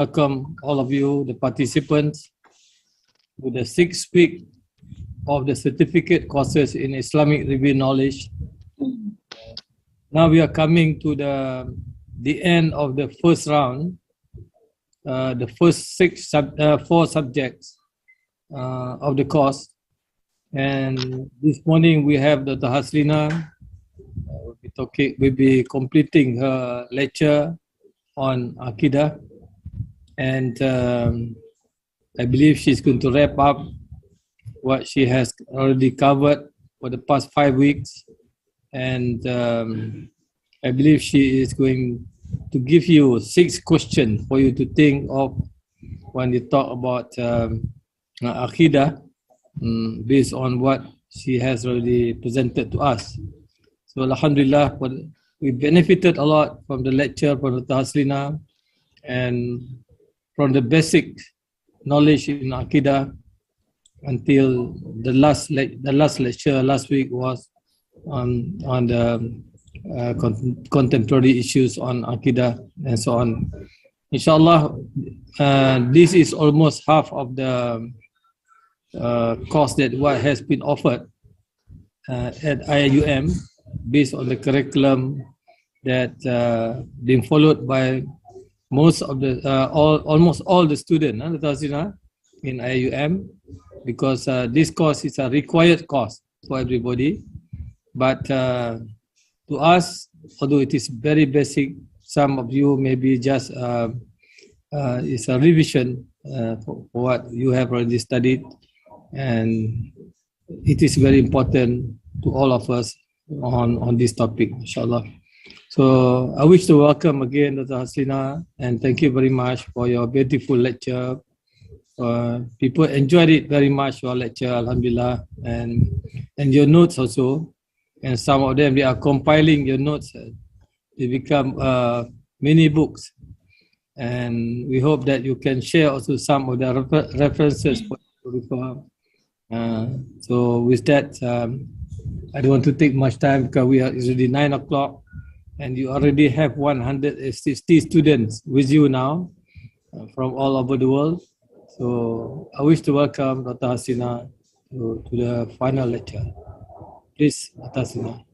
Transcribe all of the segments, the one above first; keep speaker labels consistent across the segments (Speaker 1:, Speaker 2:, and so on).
Speaker 1: welcome all of you, the participants, to the 6th week of the certificate courses in Islamic Review Knowledge. Now we are coming to the end of the first round, the first 4 subjects of the course. And this morning we have Dr. Haslina will be completing her lecture on AQIDAH, and I believe she's going to wrap up what she has already covered for the past 5 weeks, and I believe she is going to give you 6 questions for you to think of when you talk about AQIDAH, based on what she has already presented to us. So Alhamdulillah, we benefited a lot from the lecture from Dr. Haslina, and from the basic knowledge in AQIDAH until the last lecture last week was on the contemporary issues on AQIDAH and so on. Inshallah, this is almost half of the course that what has been offered at IIUM, based on the curriculum that being followed by most of the almost all the students in IIUM, because this course is a required course for everybody. But to us, although it is very basic, some of you maybe just it's a revision for what you have already studied, and it is very important to all of us on this topic, inshallah. So I wish to welcome again Dr. Haslina, and thank you very much for your beautiful lecture. People enjoyed it very much, your lecture, alhamdulillah, and your notes also. And some of them, they are compiling your notes. They become mini books. And we hope that you can share also some of the references for you to refer. So with that, I don't want to take much time because it's already 9 o'clock, and you already have 160 students with you now from all over the world. So I wish to welcome Dr. Haslina to the final lecture. Please, Dr. Haslina.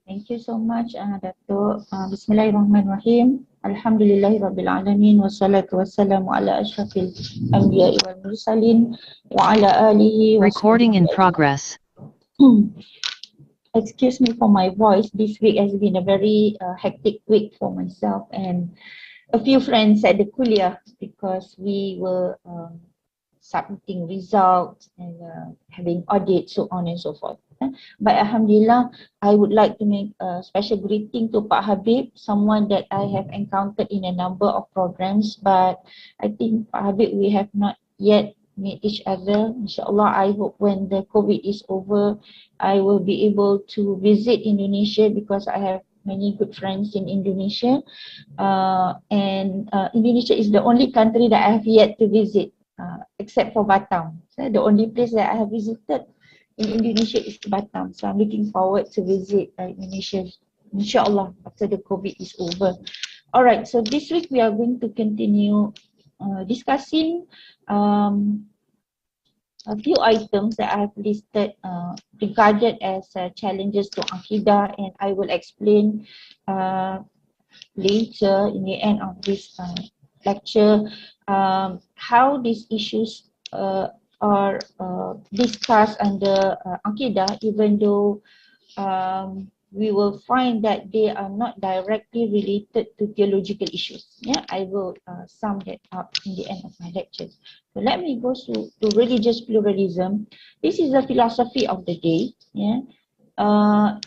Speaker 2: Thank you so much, Dato'. Bismillahirrahmanirrahim. Alhamdulillahi Rabbil Alamin. Wassalatu wassalamu ala ashrafil anbiya'i wal mursalin wa ala alihi wa
Speaker 3: Recording in progress.
Speaker 2: Excuse me for my voice. This week has been a very hectic week for myself and a few friends at the Kulliyyah, because we were submitting results and having audits, so on and so forth. But Alhamdulillah, I would like to make a special greeting to Pak Habib, someone that I have encountered in a number of programs, but I think Pak Habib, we have not yet meet each other. Inshallah, I hope when the COVID is over, I will be able to visit Indonesia, because I have many good friends in Indonesia. And Indonesia is the only country that I have yet to visit, except for Batam. So the only place that I have visited in Indonesia is Batam. So I'm looking forward to visit Indonesia, inshallah, after the COVID is over. All right, so this week we are going to continue discussing a few items that I have listed regarded as challenges to AQIDAH, and I will explain later in the end of this lecture how these issues are discussed under AQIDAH, even though we will find that they are not directly related to theological issues. Yeah, I will sum that up in the end of my lectures. So let me go to religious pluralism. This is the philosophy of the day. Yeah,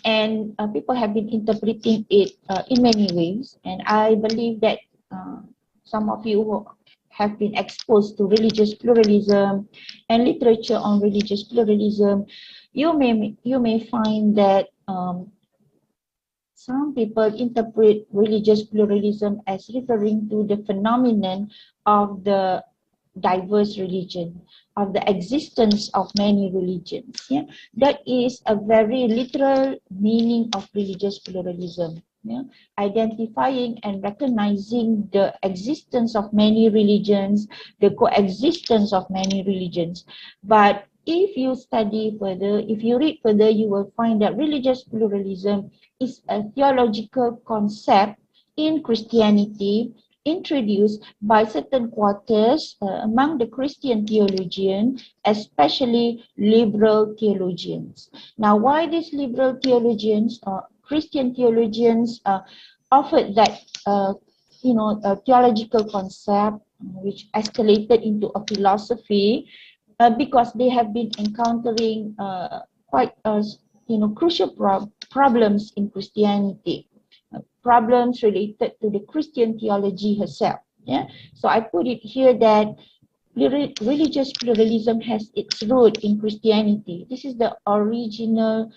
Speaker 2: and people have been interpreting it in many ways, and I believe that some of you who have been exposed to religious pluralism and literature on religious pluralism, you may find that some people interpret religious pluralism as referring to the phenomenon of the diverse religion, of the existence of many religions. Yeah? That is a very literal meaning of religious pluralism. yeah, identifying and recognizing the existence of many religions, the coexistence of many religions. But if you study further, if you read further, you will find that religious pluralism is a theological concept in Christianity introduced by certain quarters among the Christian theologians, especially liberal theologians. Now, why these liberal theologians or Christian theologians offered that a theological concept which escalated into a philosophy because they have been encountering quite crucial problems in Christianity. Problems related to the Christian theology herself. Yeah, so I put it here that religious pluralism has its root in Christianity. This is the original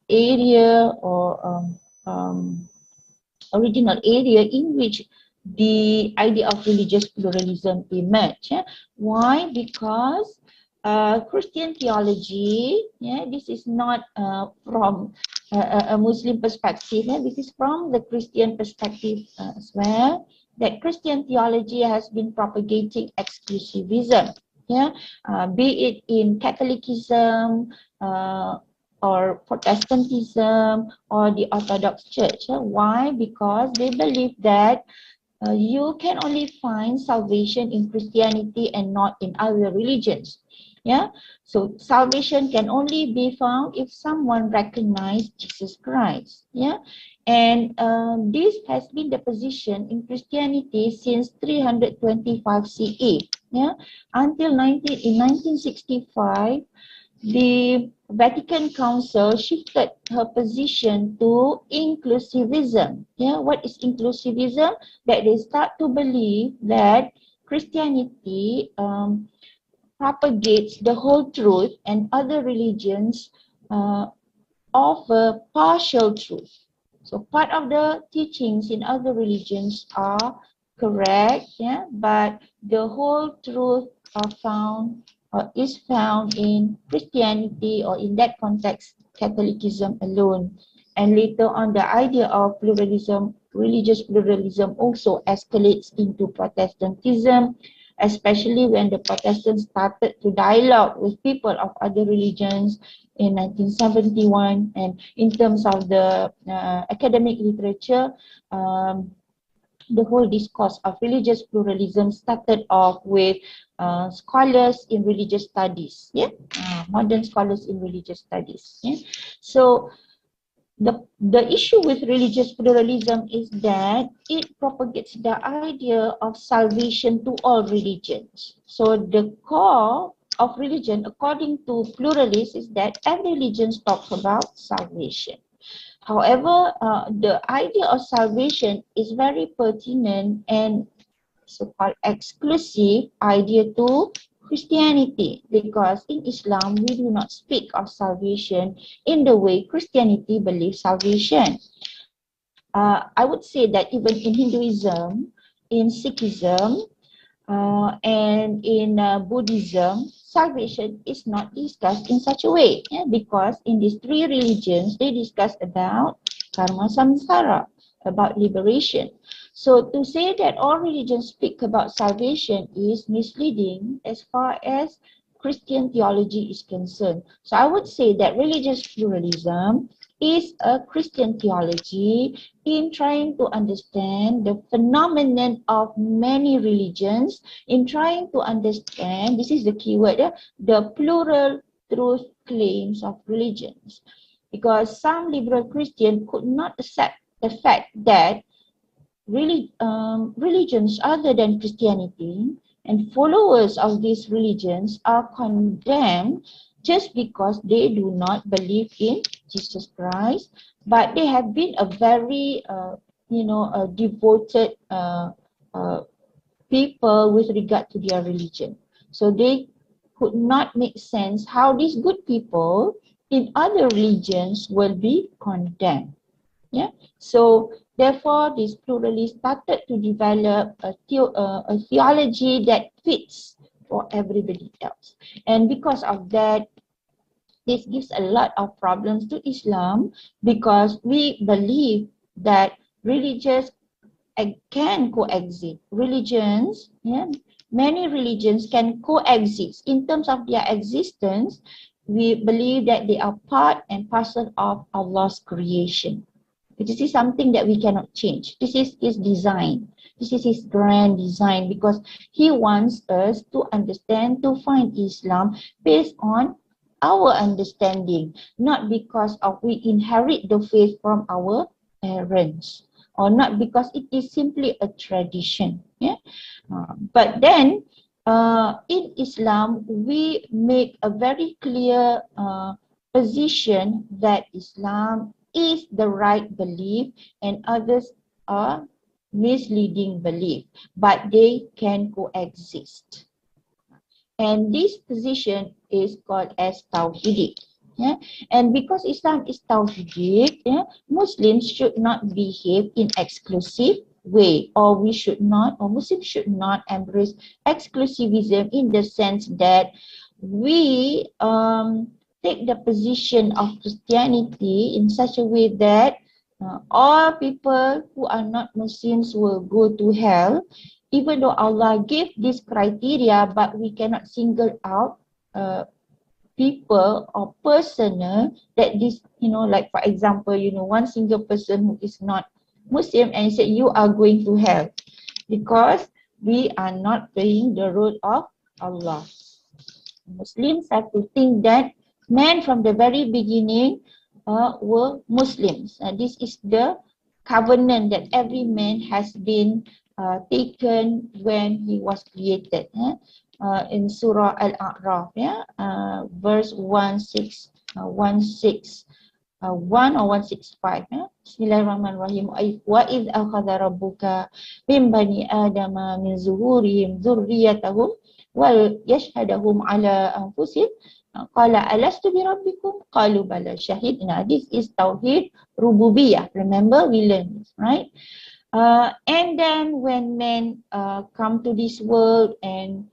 Speaker 2: area or original area in which the idea of religious pluralism emerged. Yeah? Why? Because Christian theology, yeah, this is not from a Muslim perspective, yeah, this is from the Christian perspective as well, that Christian theology has been propagating exclusivism, yeah, be it in Catholicism or Protestantism or the Orthodox Church. Yeah? Why? Because they believe that you can only find salvation in Christianity and not in other religions. Yeah, so salvation can only be found if someone recognizes Jesus Christ. Yeah, and this has been the position in Christianity since 325 CE. Yeah, until 1965, the Vatican Council shifted her position to inclusivism. Yeah, what is inclusivism? That they start to believe that Christianity propagates the whole truth and other religions offer partial truth. So part of the teachings in other religions are correct, yeah, but the whole truth are found or is found in Christianity, or in that context, Catholicism alone. And later on, the idea of pluralism, religious pluralism, also escalates into Protestantism, especially when the Protestants started to dialogue with people of other religions in 1971. And in terms of the academic literature, the whole discourse of religious pluralism started off with scholars in religious studies, yeah, modern scholars in religious studies. Yeah? So the issue with religious pluralism is that it propagates the idea of salvation to all religions. So the core of religion, according to pluralists, is that every religion talks about salvation. However, the idea of salvation is very pertinent and so-called exclusive idea to Christianity, because in Islam we do not speak of salvation in the way Christianity believes salvation. I would say that even in Hinduism, in Sikhism, and in Buddhism, salvation is not discussed in such a way, yeah? Because in these three religions, they discuss about karma samsara, about liberation. So to say that all religions speak about salvation is misleading as far as Christian theology is concerned. So I would say that religious pluralism is a Christian theology in trying to understand the phenomenon of many religions, in trying to understand, this is the key word, the plural truth claims of religions. Because some liberal Christians could not accept the fact that religions other than Christianity and followers of these religions are condemned just because they do not believe in Jesus Christ, but they have been a very, devoted people with regard to their religion. So they could not make sense how these good people in other religions will be condemned. Yeah. So therefore, these pluralists started to develop a theology that fits for everybody else. And because of that, This gives a lot of problems to Islam because we believe that religions can coexist. Religions, many religions can coexist. In terms of their existence, we believe that they are part and parcel of Allah's creation. This is something that we cannot change. This is His design. This is His grand design because He wants us to understand, to find Islam based on our understanding, not because of we inherit the faith from our parents, or not because it is simply a tradition. But then in Islam, we make a very clear position that Islam is the right belief and others are misleading belief, but they can coexist. And this position is called as Tawhidic. And because Islam is Tawhidic, Muslims should not behave in exclusive way, or we should not, or Muslims should not embrace exclusivism in the sense that we take the position of Christianity in such a way that all people who are not Muslims will go to hell, even though Allah gave this criteria, but we cannot single out people or persona that this, like for example, one single person who is not Muslim and say you are going to hell, because we are not playing the role of Allah. Muslims have to think that men from the very beginning were Muslims. This is the covenant that every man has been taken when he was created. In Surah Al-A'raf, verse 161 or 165. Bismillahirrahmanirrahim. Wa idh akhadha rabbuka min bani adama min zuhurihim dhurriyyatahum wa yashhadahum ala anfusihim qala alastu bi rabbikum qalu bala shahidna. This is Tawhid Rububiyah. Remember, we learned this, right? And then when men come to this world and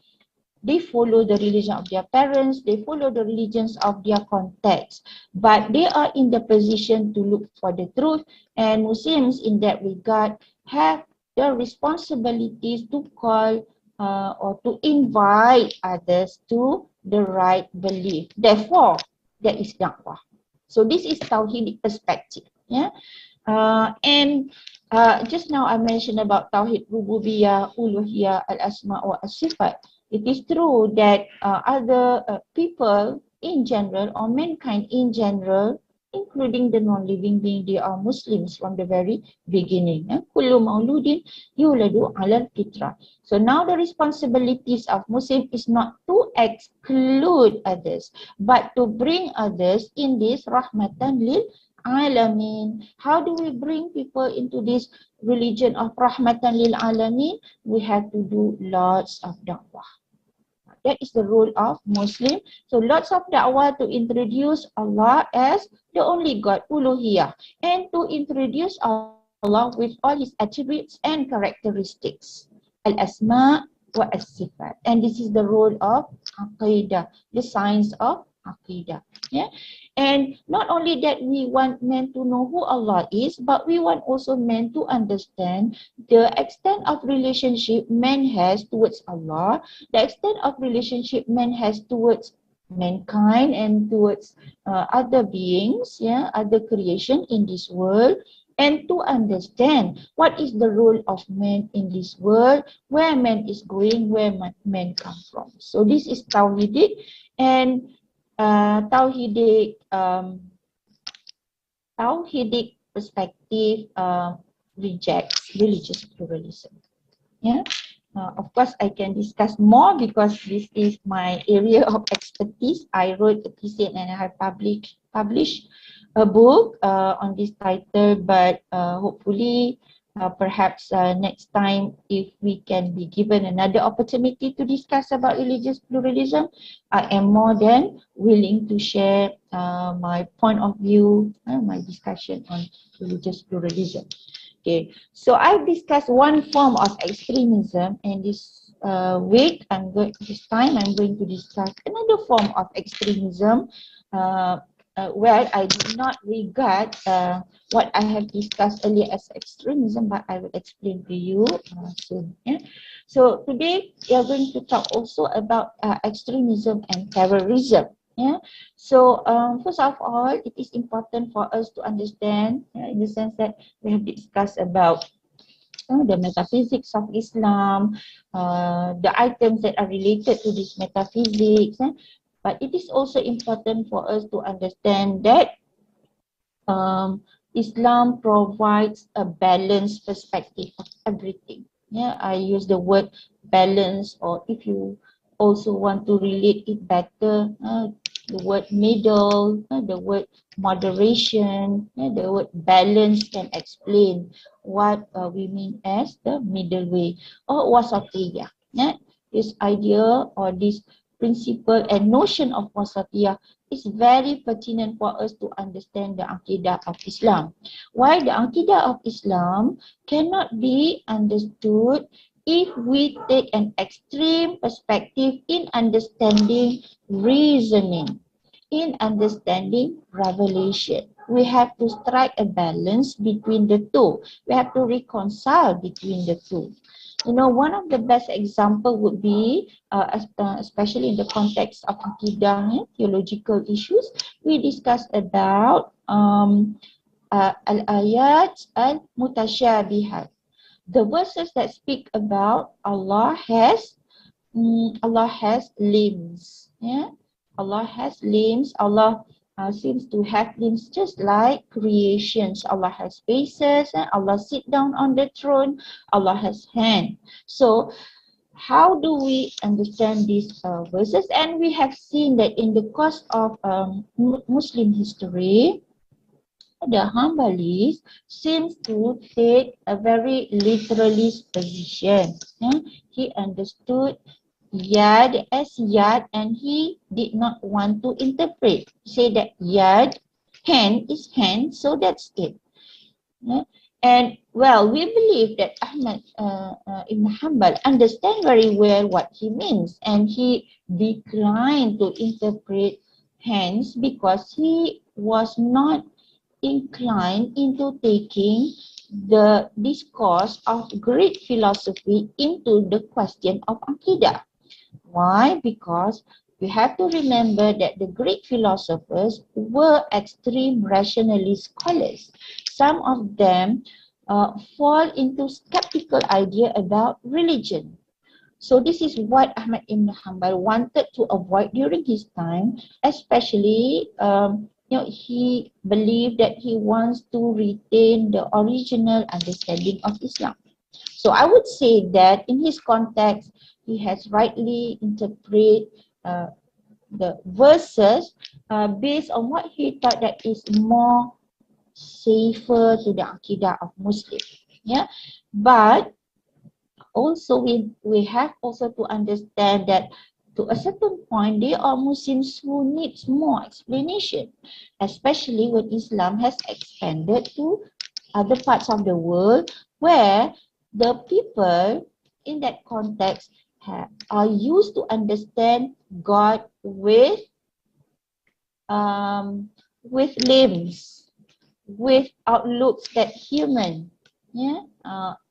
Speaker 2: they follow the religion of their parents, they follow the religions of their context, but they are in the position to look for the truth, and Muslims in that regard have the responsibilities to call or to invite others to the right belief. Therefore, there is da'wah. So this is Tawhidic perspective. And just now I mentioned about Tawhid Rububiyah, Uluhiyah, Al-Asma' wa As-Sifat. It is true that other people in general, or mankind in general, including the non-living being, they are Muslims from the very beginning. Kullu mauludin yuladu ala fitra. So now the responsibilities of Muslim is not to exclude others, but to bring others in this rahmatan lil alamin. How do we bring people into this religion of rahmatan lil alamin? We have to do lots of da'wah. That is the role of Muslim. So lots of da'wah to introduce Allah as the only God, uluhiyah, and to introduce Allah with all His attributes and characteristics, al-asma' wa as-sifat. And this is the role of aqidah, the science of aqidah. And not only that we want men to know who Allah is, but we want also men to understand the extent of relationship man has towards Allah, the extent of relationship man has towards mankind and towards other beings, other creation in this world, and to understand what is the role of man in this world, where man is going, where man come from. So this is Tawhidic, and Tawhidic perspective rejects religious pluralism. Of course, I can discuss more because this is my area of expertise. I wrote a thesis and I have published a book on this title, but hopefully perhaps next time, if we can be given another opportunity to discuss about religious pluralism, I am more than willing to share my point of view, my discussion on religious pluralism. Okay, so I've discussed one form of extremism, and this week this time I'm going to discuss another form of extremism. Well, I do not regard what I have discussed earlier as extremism, but I will explain to you soon. Yeah? So today we are going to talk also about extremism and terrorism. Yeah. So first of all, it is important for us to understand in the sense that we have discussed about the metaphysics of Islam, the items that are related to this metaphysics. But it is also important for us to understand that Islam provides a balanced perspective of everything. Yeah, I use the word balance, or if you also want to relate it better, the word middle, the word moderation, the word balance can explain what we mean as the middle way or wasatiyah. This idea or this principle and notion of wasatiyah is very pertinent for us to understand the Aqidah of Islam. Why the Aqidah of Islam cannot be understood if we take an extreme perspective in understanding reasoning, in understanding revelation. We have to strike a balance between the two. We have to reconcile between the two. You know, one of the best example would be, especially in the context of Aqidah, theological issues, we discussed about al-ayat al-mutasyabihat. The verses that speak about Allah has limbs. Yeah, Allah has limbs. Allah seems to have limbs just like creations. Allah has faces and Allah sit down on the throne. Allah has hand. So how do we understand these verses? And we have seen that in the course of Muslim history, the Hanbalis seems to take a very literalist position. He understood yad as yad, and he did not want to interpret. Say that yad, hand is hand, so that's it. And well, we believe that Ahmad Ibn Hanbal understand very well what he means, and he declined to interpret hands because he was not inclined into taking the discourse of Greek philosophy into the question of Aqidah. Why? Because we have to remember that the Greek philosophers were extreme rationalist scholars. Some of them fall into skeptical idea about religion. So this is what Ahmad Ibn Hanbal wanted to avoid during his time, especially he believed that he wants to retain the original understanding of Islam. So I would say that in his context, he has rightly interpreted the verses based on what he thought that is more safer to the Aqidah of Muslim. Yeah, but also we have also to understand that to a certain point, there are Muslims who needs more explanation, especially when Islam has expanded to other parts of the world where the people in that context are used to understand God with limbs, with outlooks that human,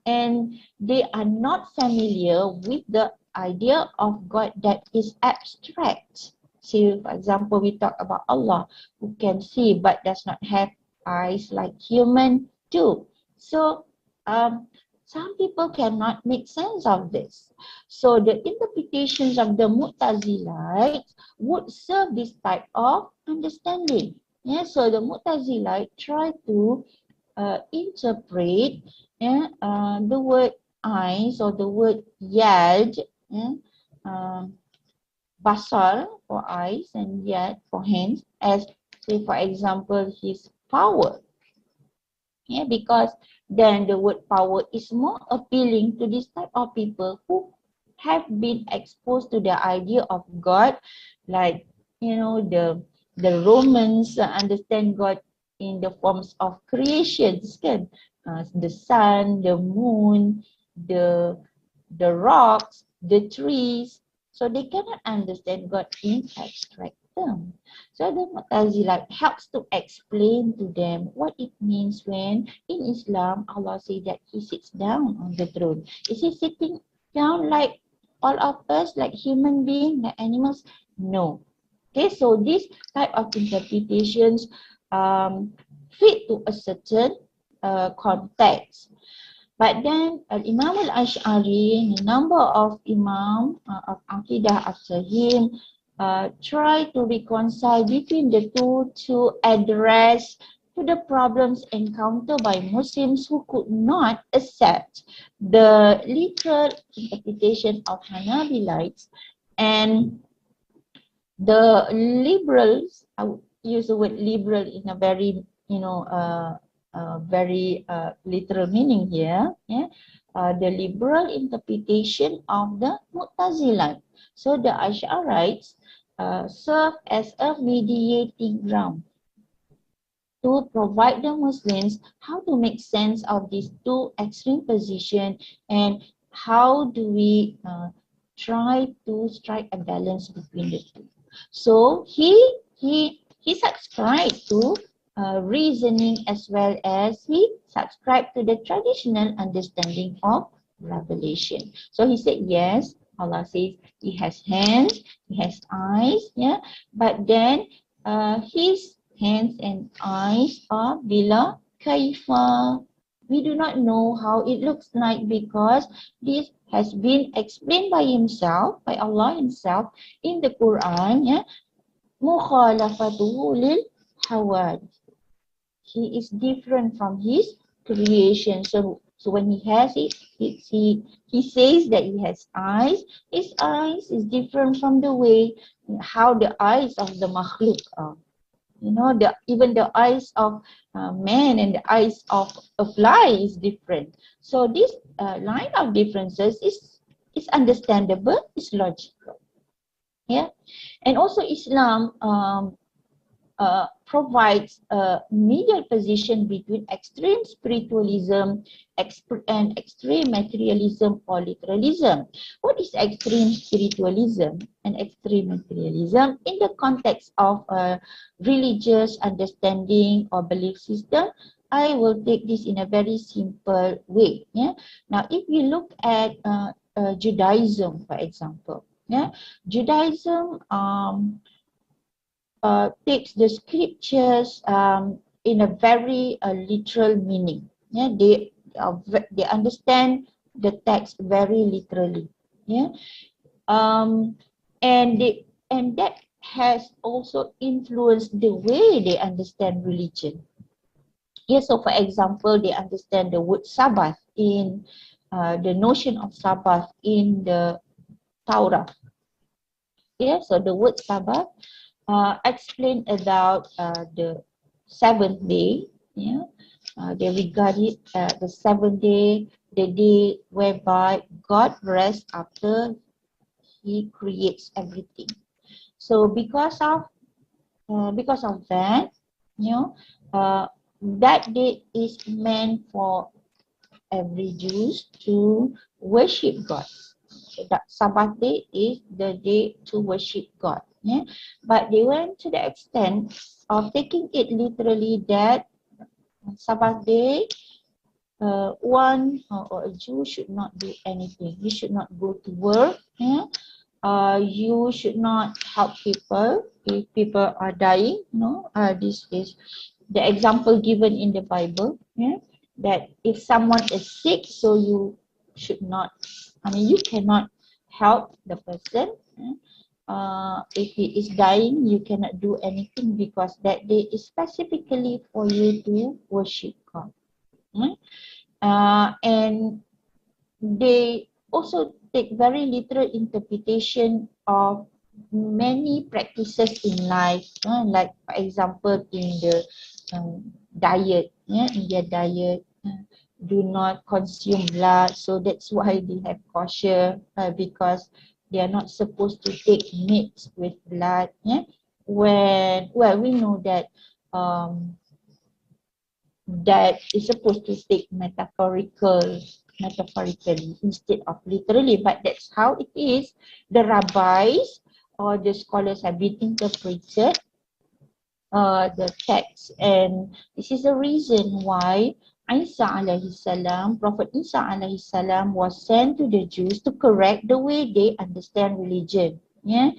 Speaker 2: and they are not familiar with the idea of God that is abstract. See, for example, we talk about Allah who can see but does not have eyes like human do. So some people cannot make sense of this. So the interpretations of the Mu'tazilites would serve this type of understanding. So the Mu'tazilites try to interpret the word eyes or the word yad, basar for eyes and yad for hands, as say for example his power. Because then the word power is more appealing to this type of people who have been exposed to the idea of God, like the Romans understand God in the forms of creations, the sun, the moon, the rocks, the trees. So they cannot understand God in abstract terms. So the Mu'tazilah helps to explain to them what it means when in Islam Allah says that He sits down on the throne. Is He sitting down like all of us, like human beings, like animals? No. Okay, so this type of interpretations fit to a certain context. But then Imam al-Ash'ari, a number of Imam of Aqidah after him, try to reconcile between the two to address to the problems encountered by Muslims who could not accept the literal interpretation of Hanabalites, and the liberals. I would use the word liberal in a very, very literal meaning here. Yeah, the liberal interpretation of the Mu'tazilah. So the Ash'arites serve as a mediating ground to provide the Muslims how to make sense of these two extreme positions, and how do we try to strike a balance between the two. So he subscribed to reasoning, as well as he subscribed to the traditional understanding of revelation. So he said, yes, Allah says He has hands, He has eyes, yeah, but then His hands and eyes are bila kaifa. We do not know how it looks like, because this has been explained by Himself, by Allah Himself in the Quran. Yeah, mukhalafatuhu lil hawadith. He is different from His creation. So when He has it, he says that He has eyes. His eyes is different from the way how the eyes of the makhluk are. Even the eyes of man and the eyes of a fly is different. So this line of differences is understandable, is logical. Yeah, and also Islam provides a middle position between extreme spiritualism and extreme materialism or literalism. What is extreme spiritualism and extreme materialism in the context of a religious understanding or belief system? I will take this in a very simple way. Yeah. Now, if you look at Judaism, for example, yeah, Judaism takes the scriptures in a very literal meaning. Yeah, they understand the text very literally. Yeah, and that has also influenced the way they understand religion. Yeah, so for example, they understand the word Sabbath in the notion of Sabbath in the Torah. Yeah, so the word Sabbath explain about the seventh day. Yeah, they regard it the seventh day, the day whereby God rests after He creates everything. So because of that, that day is meant for every Jew to worship God. So that Sabbath day is the day to worship God. Yeah? But they went to the extent of taking it literally that Sabbath day, one or a Jew should not do anything. You should not go to work. Yeah? You should not help people if people are dying. This is the example given in the Bible. Yeah? That if someone is sick, so you should not, you cannot help the person. Yeah? If he is dying, you cannot do anything, because that day is specifically for you to worship God. And they also take very literal interpretation of many practices in life, like for example in the diet. In their diet, do not consume blood, so that's why they have kosher, because they are not supposed to take meat with blood. We know that that is supposed to take metaphorically instead of literally, but that's how it is. The rabbis or the scholars have been interpreted the text, and this is the reason why Isa alayhi salam, Prophet Isa alayhi salam was sent to the Jews to correct the way they understand religion. Yeah.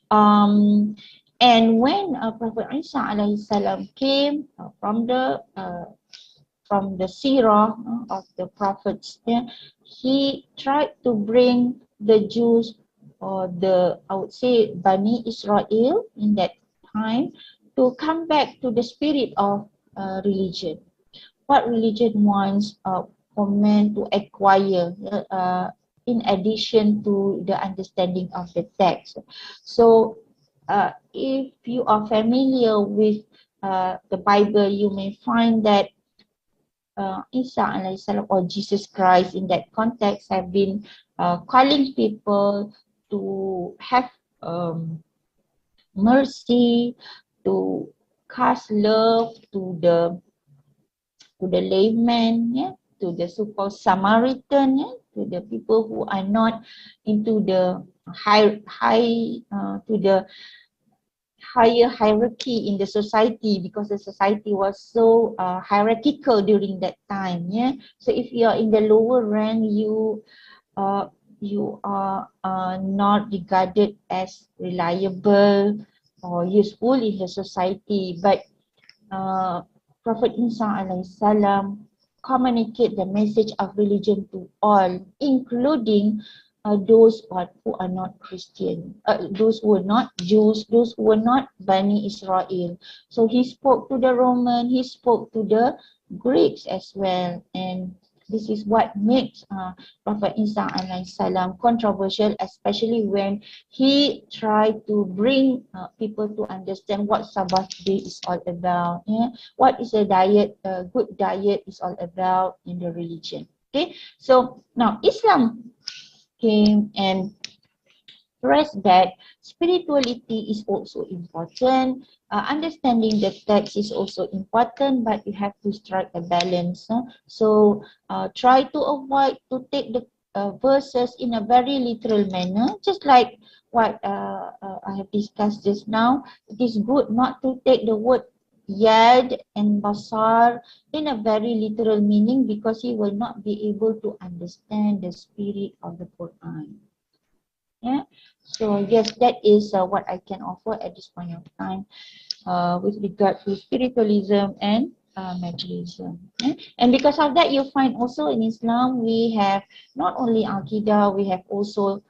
Speaker 2: And when Prophet Isa alayhi salam came from the seerah of the prophets, yeah, he tried to bring the Jews, or I would say Bani Israel in that time, to come back to the spirit of religion. What religion wants for men to acquire in addition to the understanding of the text. So if you are familiar with the Bible, you may find that Isa alayhi salam, or Jesus Christ in that context, have been calling people to have mercy, to cast love to the layman, yeah, to the so-called Samaritan, yeah, to the people who are not into the higher hierarchy in the society, because the society was so hierarchical during that time. Yeah, so if you are in the lower rank, you are not regarded as reliable or useful in the society. But Prophet Isa alayhi salam communicate the message of religion to all, including those who are not Christian, those who are not Jews, those who are not Bani Israel. So he spoke to the Roman, he spoke to the Greeks as well, and this is what makes Prophet Isa alayhi salam controversial, especially when he tried to bring people to understand what Sabbath day is all about, yeah? What is a diet, good diet is all about in the religion. Okay, so now Islam came and stressed that spirituality is also important. Understanding the text is also important, but you have to strike a balance. So try to avoid to take the verses in a very literal manner, just like what I have discussed just now. It is good not to take the word yad and basar in a very literal meaning, because you will not be able to understand the spirit of the Quran. Yeah, so yes, that is what I can offer at this point of time with regard to spiritualism and materialism. Yeah? And because of that, you find also in Islam we have not only Aqidah, we have also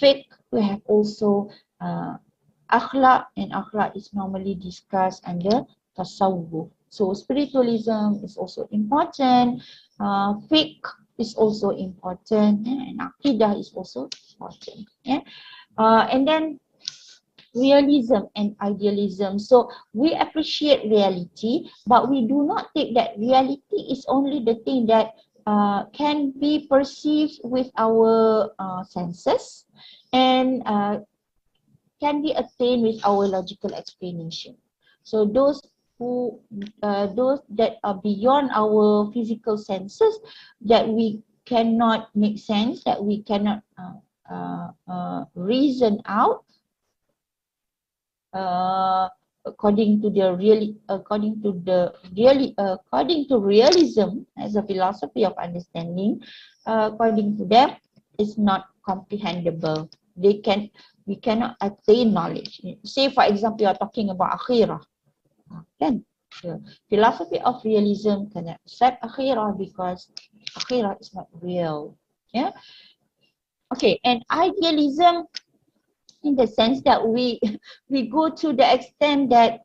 Speaker 2: fiqh, we have also akhlaq, and akhlaq is normally discussed under tasawwuf. So spiritualism is also important, fiqh is also important, and aqidah is also important. Yeah, and then realism and idealism. So we appreciate reality, but we do not think that reality is only the thing that can be perceived with our senses and can be attained with our logical explanation. So those that are beyond our physical senses, that we cannot make sense, that we cannot reason out according to realism as a philosophy of understanding, according to them, is not comprehensible. We cannot attain knowledge. Say for example, you are talking about akhirah. Then the philosophy of realism cannot accept akhirah because akhirah is not real. Yeah. Okay, and idealism, in the sense that we go to the extent that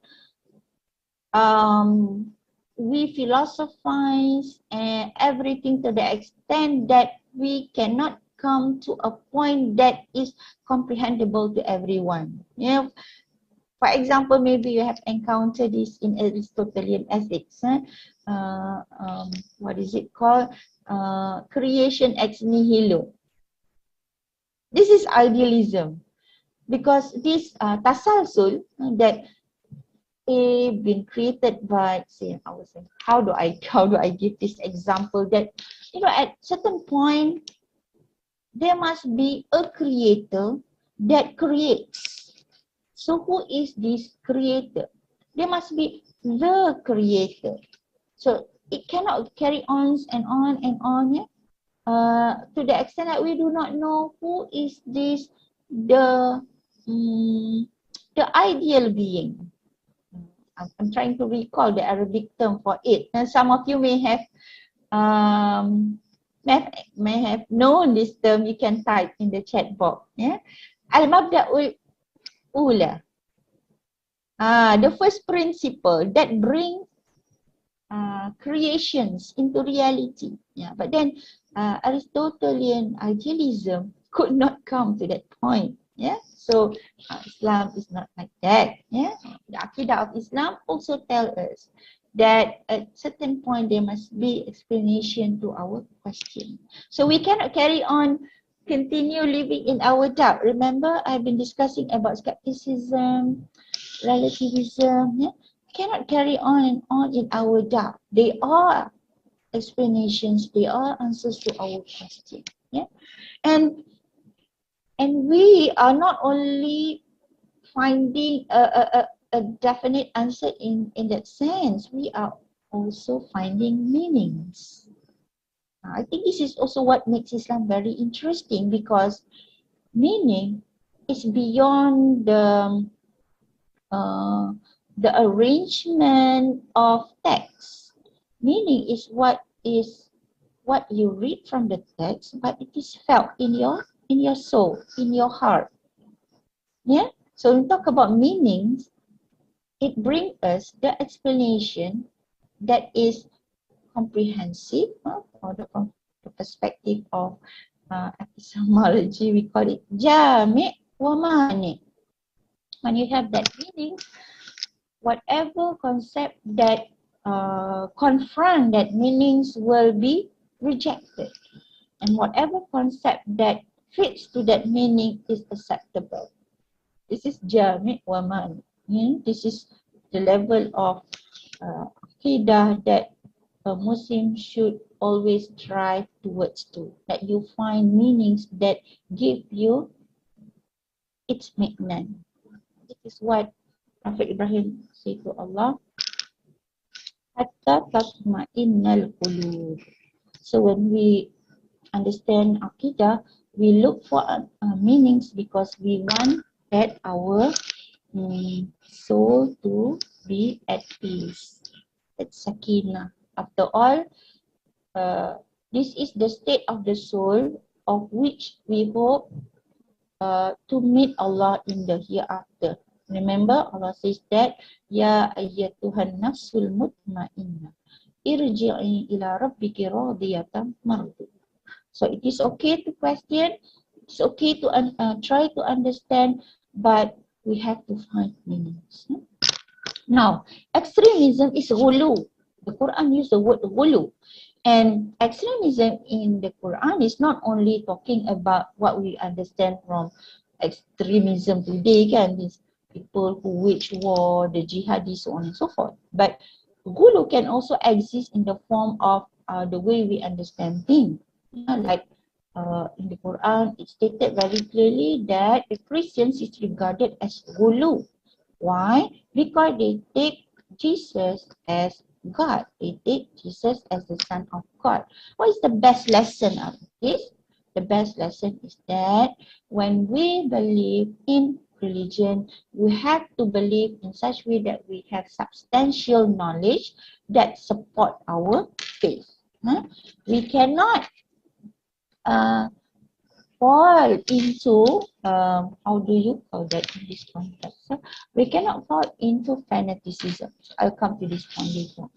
Speaker 2: we philosophize and everything to the extent that we cannot come to a point that is comprehensible to everyone. Yeah. For example, maybe you have encountered this in Aristotelian ethics. What is it called? Creation ex nihilo. This is idealism, because this tasalsul, that A been created by, say, I was saying, how do I give this example that, you know, at certain point, there must be a creator that creates. So who is this creator? There must be the creator. So it cannot carry on and on and on, yeah? To the extent that we do not know who is this, the ideal being. I'm trying to recall the Arabic term for it. And some of you may have known this term. You can type in the chat box. Yeah, al-mabda'ul ula. The first principle that brings creations into reality. Yeah, but then Aristotelian idealism could not come to that point. Yeah, so Islam is not like that. Yeah, the Aqidah of Islam also tell us that at certain point there must be explanation to our question. So we cannot carry on, continue living in our doubt. Remember, I've been discussing about skepticism, relativism. Yeah, cannot carry on and on in our doubt. They are explanations. They are answers to our question. Yeah, and we are not only finding a definite answer in that sense, we are also finding meanings. I think this is also what makes Islam very interesting, because meaning is beyond the arrangement of text. Meaning is what you read from the text, but it is felt in your soul, in your heart. Yeah. So when we talk about meanings, it brings us the explanation that is comprehensive, from the perspective of epistemology. We call it jami' wa mani. When you have that meaning, whatever concept that confront that meanings will be rejected, and whatever concept that fits to that meaning is acceptable. This is jami' wa mani. This is the level of aqidah that a Muslim should always strive towards to. That you find meanings that give you its meaning. This is what Prophet Ibrahim said to Allah. Hatta tatma'innal qulub. So when we understand aqidah, we look for meanings because we want that our soul to be at peace. That's sakinah. After all, this is the state of the soul of which we hope to meet Allah in the hereafter. Remember, Allah says that, Ya ayyatuhan nafsul mutmainnah, irji'i ila rabbiki radiyatan mardiyah. So it is okay to question, it's okay to try to understand, but we have to find meanings. Now, extremism is ghulu. The Quran used the word ghulu. And extremism in the Quran is not only talking about what we understand from extremism today, kan, these people who wage war, the jihadis, so on and so forth. But ghulu can also exist in the form of the way we understand things. Like in the Quran, it stated very clearly that the Christians is regarded as ghulu. Why? Because they take Jesus as God. They take Jesus as the Son of God. What is the best lesson of this? The best lesson is that when we believe in religion, we have to believe in such way that we have substantial knowledge that support our faith. We cannot fall into, how do you call that in this context? We cannot fall into fanaticism. I'll come to this point later.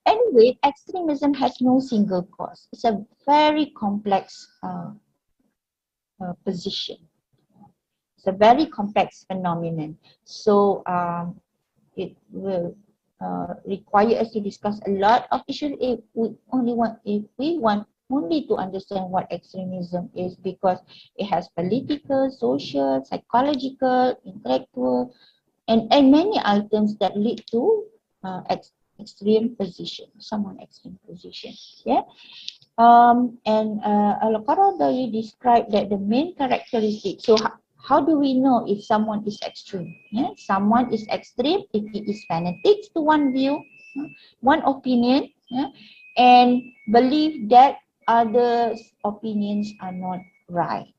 Speaker 2: Anyway, extremism has no single cause. It's a very complex position. It's a very complex phenomenon. So it will require us to discuss a lot of issues if we want only to understand what extremism is, because it has political, social, psychological, intellectual, and many items that lead to extreme position, someone extreme position. Yeah. And Al-Qaradawi described that the main characteristic. So how do we know if someone is extreme? Yeah? Someone is extreme if he is fanatic to one view, one opinion, yeah? And believe that others' opinions are not right.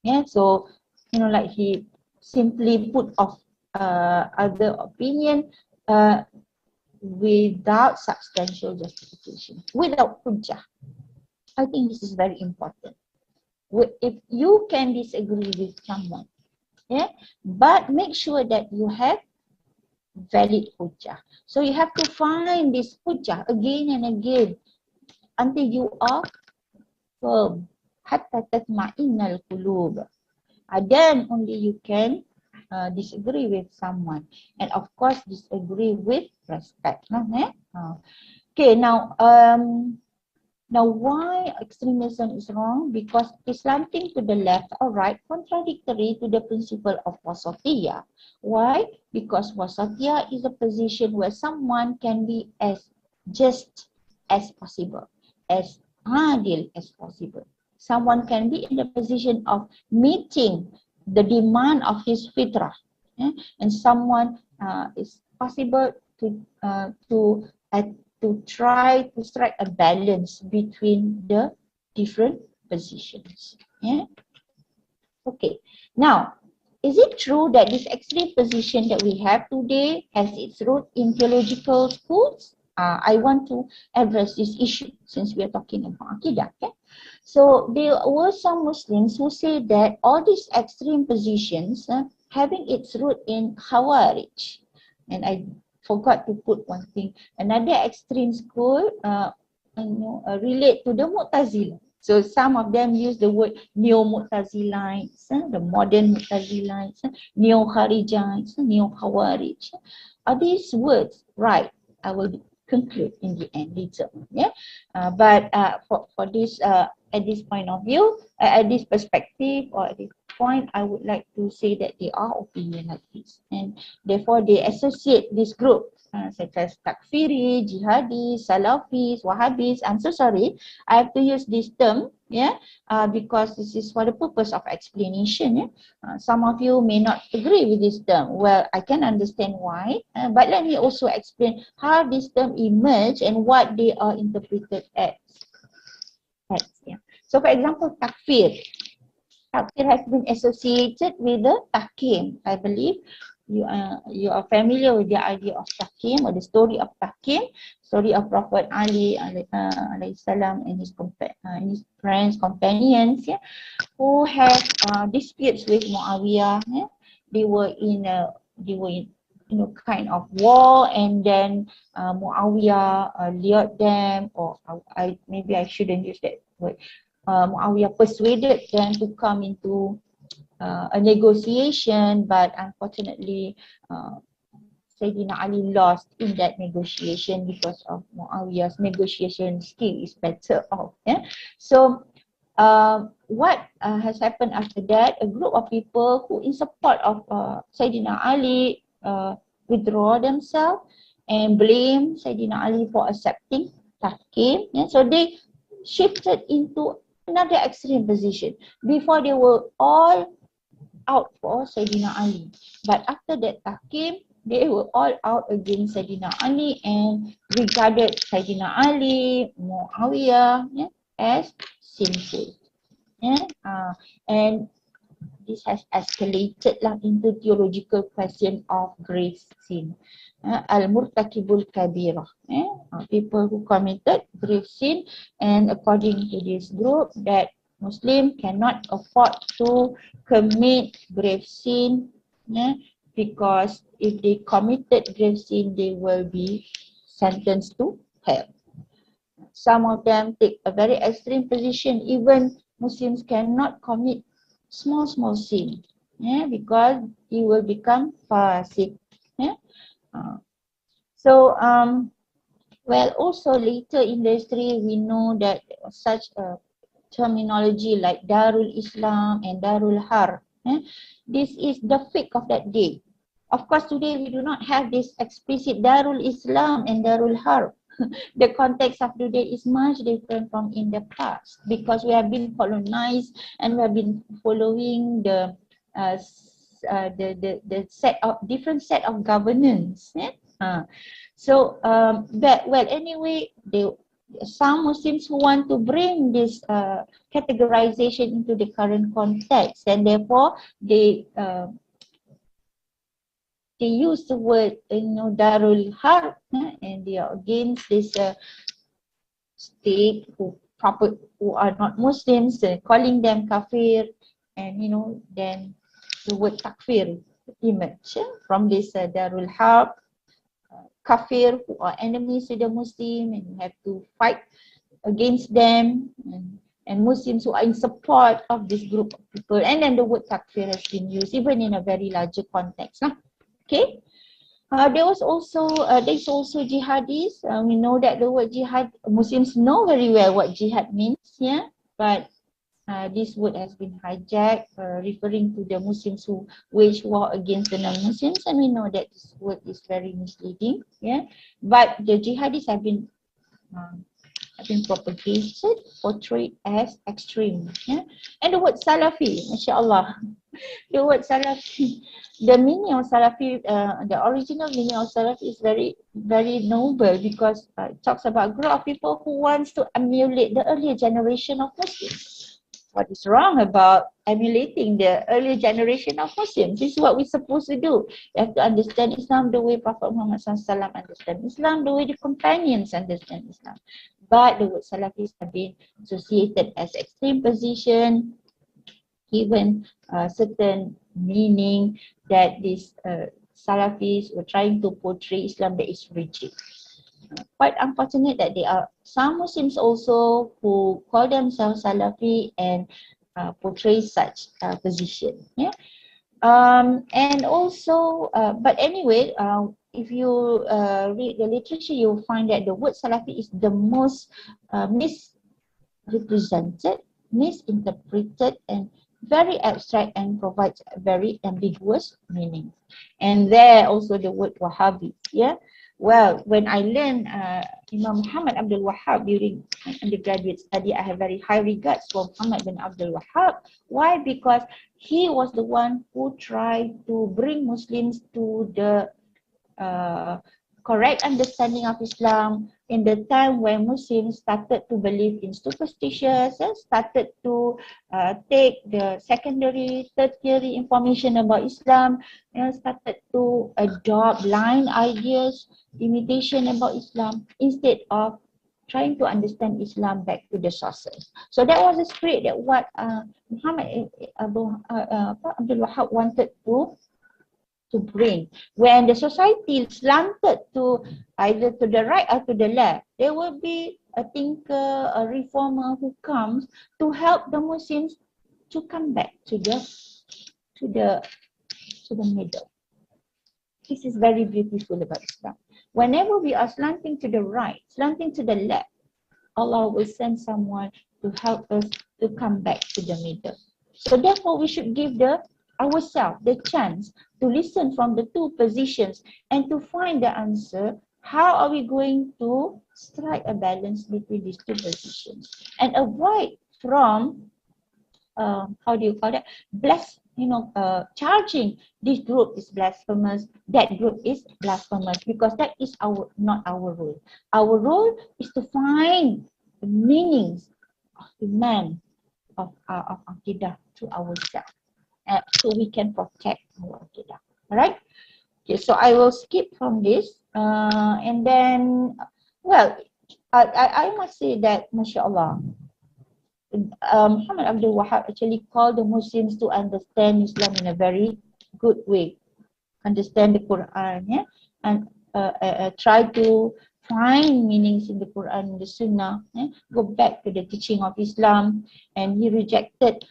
Speaker 2: Yeah, so like he simply put off other opinion without substantial justification, without hujjah. I think this is very important. If you can disagree with someone, yeah, but make sure that you have valid hujjah. So you have to find this hujjah again and again until you are firm. Hatta tatma'innal qulub. Then only you can disagree with someone, and of course disagree with respect. Okay, now why extremism is wrong? Because slanting to the left or right contradictory to the principle of wasatiyah. Why? Because wasatiyah is a position where someone can be as just as possible, as adil as possible. Someone can be in the position of meeting the demand of his fitrah, and someone is possible to try to strike a balance between the different positions. Yeah. Okay. Now, is it true that this extreme position that we have today has its root in theological schools? I want to address this issue since we are talking about Aqidah. Okay? So there were some Muslims who say that all these extreme positions having its root in Khawarij. And I forgot to put one thing. Another extreme school relate to the Mu'tazilah. So some of them use the word neo-Mu'tazilites, the modern Mu'tazilites, neo-Kharijites, neo-Khawarij. Are these words right? I will conclude in the end later. Yeah. But for this at this point of view, at this perspective or at this point, I would like to say that they are opinion like this, and therefore they associate this group such as Takfiri, Jihadi, Salafis, Wahhabis. I'm so sorry, I have to use this term, because this is for the purpose of explanation. Some of you may not agree with this term. Well, I can understand why, but let me also explain how this term emerged and what they are interpreted as. So for example, Takfir. Takfir has been associated with the Tahkim. I believe you are familiar with the idea of Tahkim or the story of Tahkim, story of Prophet Ali alayhi salam and his friends, companions, who had disputes with Muawiyah. They were in kind of war, and then Muawiyah lured them, or maybe I shouldn't use that word. Muawiyah persuaded them to come into a negotiation, but unfortunately Sayyidina Ali lost in that negotiation because of Muawiyah's negotiation skill is better off. So what has happened after that? A group of people who in support of Sayyidina Ali withdraw themselves and blame Sayyidina Ali for accepting Tahkim. So they shifted into another extreme position. Before they were all out for Sayyidina Ali, but after that Tahkim, they were all out against Sayyidina Ali and regarded Sayyidina Ali, Muawiyah as sinful. And this has escalated into theological question of grave sin. Al-Murtakibul Kabirah. People who committed grave sin, and according to this group that Muslim cannot afford to commit grave sin, because if they committed grave sin, they will be sentenced to hell. Some of them take a very extreme position. Even Muslims cannot commit small sin, because he will become fasik. Well, also later in the history, we know that such a terminology like Darul Islam and Darul Har. This is the fiqh of that day. Of course, today we do not have this explicit Darul Islam and Darul Harb. The context of today is much different from in the past because we have been colonized and we have been following the set of different set of governance. Anyway, some Muslims who want to bring this categorization into the current context, and therefore they use the word, Darul Harb, and they are against this state who are not Muslims, calling them kafir, and then the word takfir emerge from this Darul Harb, kafir who are enemies to the Muslim, and you have to fight against them, and Muslims who are in support of this group of people, and then the word takfir has been used even in a very larger context. Okay. There's also jihadis. We know that the word jihad, Muslims know very well what jihad means, but this word has been hijacked, referring to the Muslims who wage war against the non-Muslims, and we know that this word is very misleading, but the jihadis have been propagated, portrayed as extreme, and the word Salafi, mashallah, the word Salafi, the meaning of Salafi, the original meaning of Salafi is very, very noble because it talks about a group of people who wants to emulate the earlier generation of Muslims. What is wrong about emulating the earlier generation of Muslims? This is what we're supposed to do. We have to understand Islam the way Prophet Muhammad SAW understand Islam, the way the companions understand Islam. But the word Salafis have been associated as extreme position, given certain meaning that these Salafis were trying to portray Islam that is rigid. Quite unfortunate that there are some Muslims also who call themselves Salafi and portray such position. And also, but anyway, if you read the literature, you'll find that the word Salafi is the most misrepresented, misinterpreted, and very abstract, and provides a very ambiguous meaning. And there also the word Wahhabi. Well, when I learned Imam Muhammad Abdul Wahhab during my undergraduate study, I have very high regards for Muhammad bin Abdul Wahhab. Why? Because he was the one who tried to bring Muslims to the correct understanding of Islam in the time when Muslims started to believe in superstitions, started to take the secondary, tertiary information about Islam, and started to adopt blind ideas, imitation about Islam, instead of trying to understand Islam back to the sources. So that was the spirit that what Muhammad Abdul Wahhab wanted to bring. When the society slanted to either to the right or to the left, there will be a thinker, a reformer who comes to help the Muslims to come back to the middle. This is very beautiful about Islam. Whenever we are slanting to the right, slanting to the left, Allah will send someone to help us to come back to the middle. So therefore, we should give ourselves the chance to listen from the two positions and to find the answer. How are we going to strike a balance between these two positions and avoid from charging this group is blasphemous, that group is blasphemous, because that is not our role. Our role is to find the meanings of the man of AQIDAH to ourselves, so we can protect our AQIDAH. Alright? Okay, so I will skip from this. And then, well, I must say that, mashallah, Muhammad Abdul Wahhab actually called the Muslims to understand Islam in a very good way. Understand the Quran, and try to find meanings in the Quran and the Sunnah, go back to the teaching of Islam. And he rejected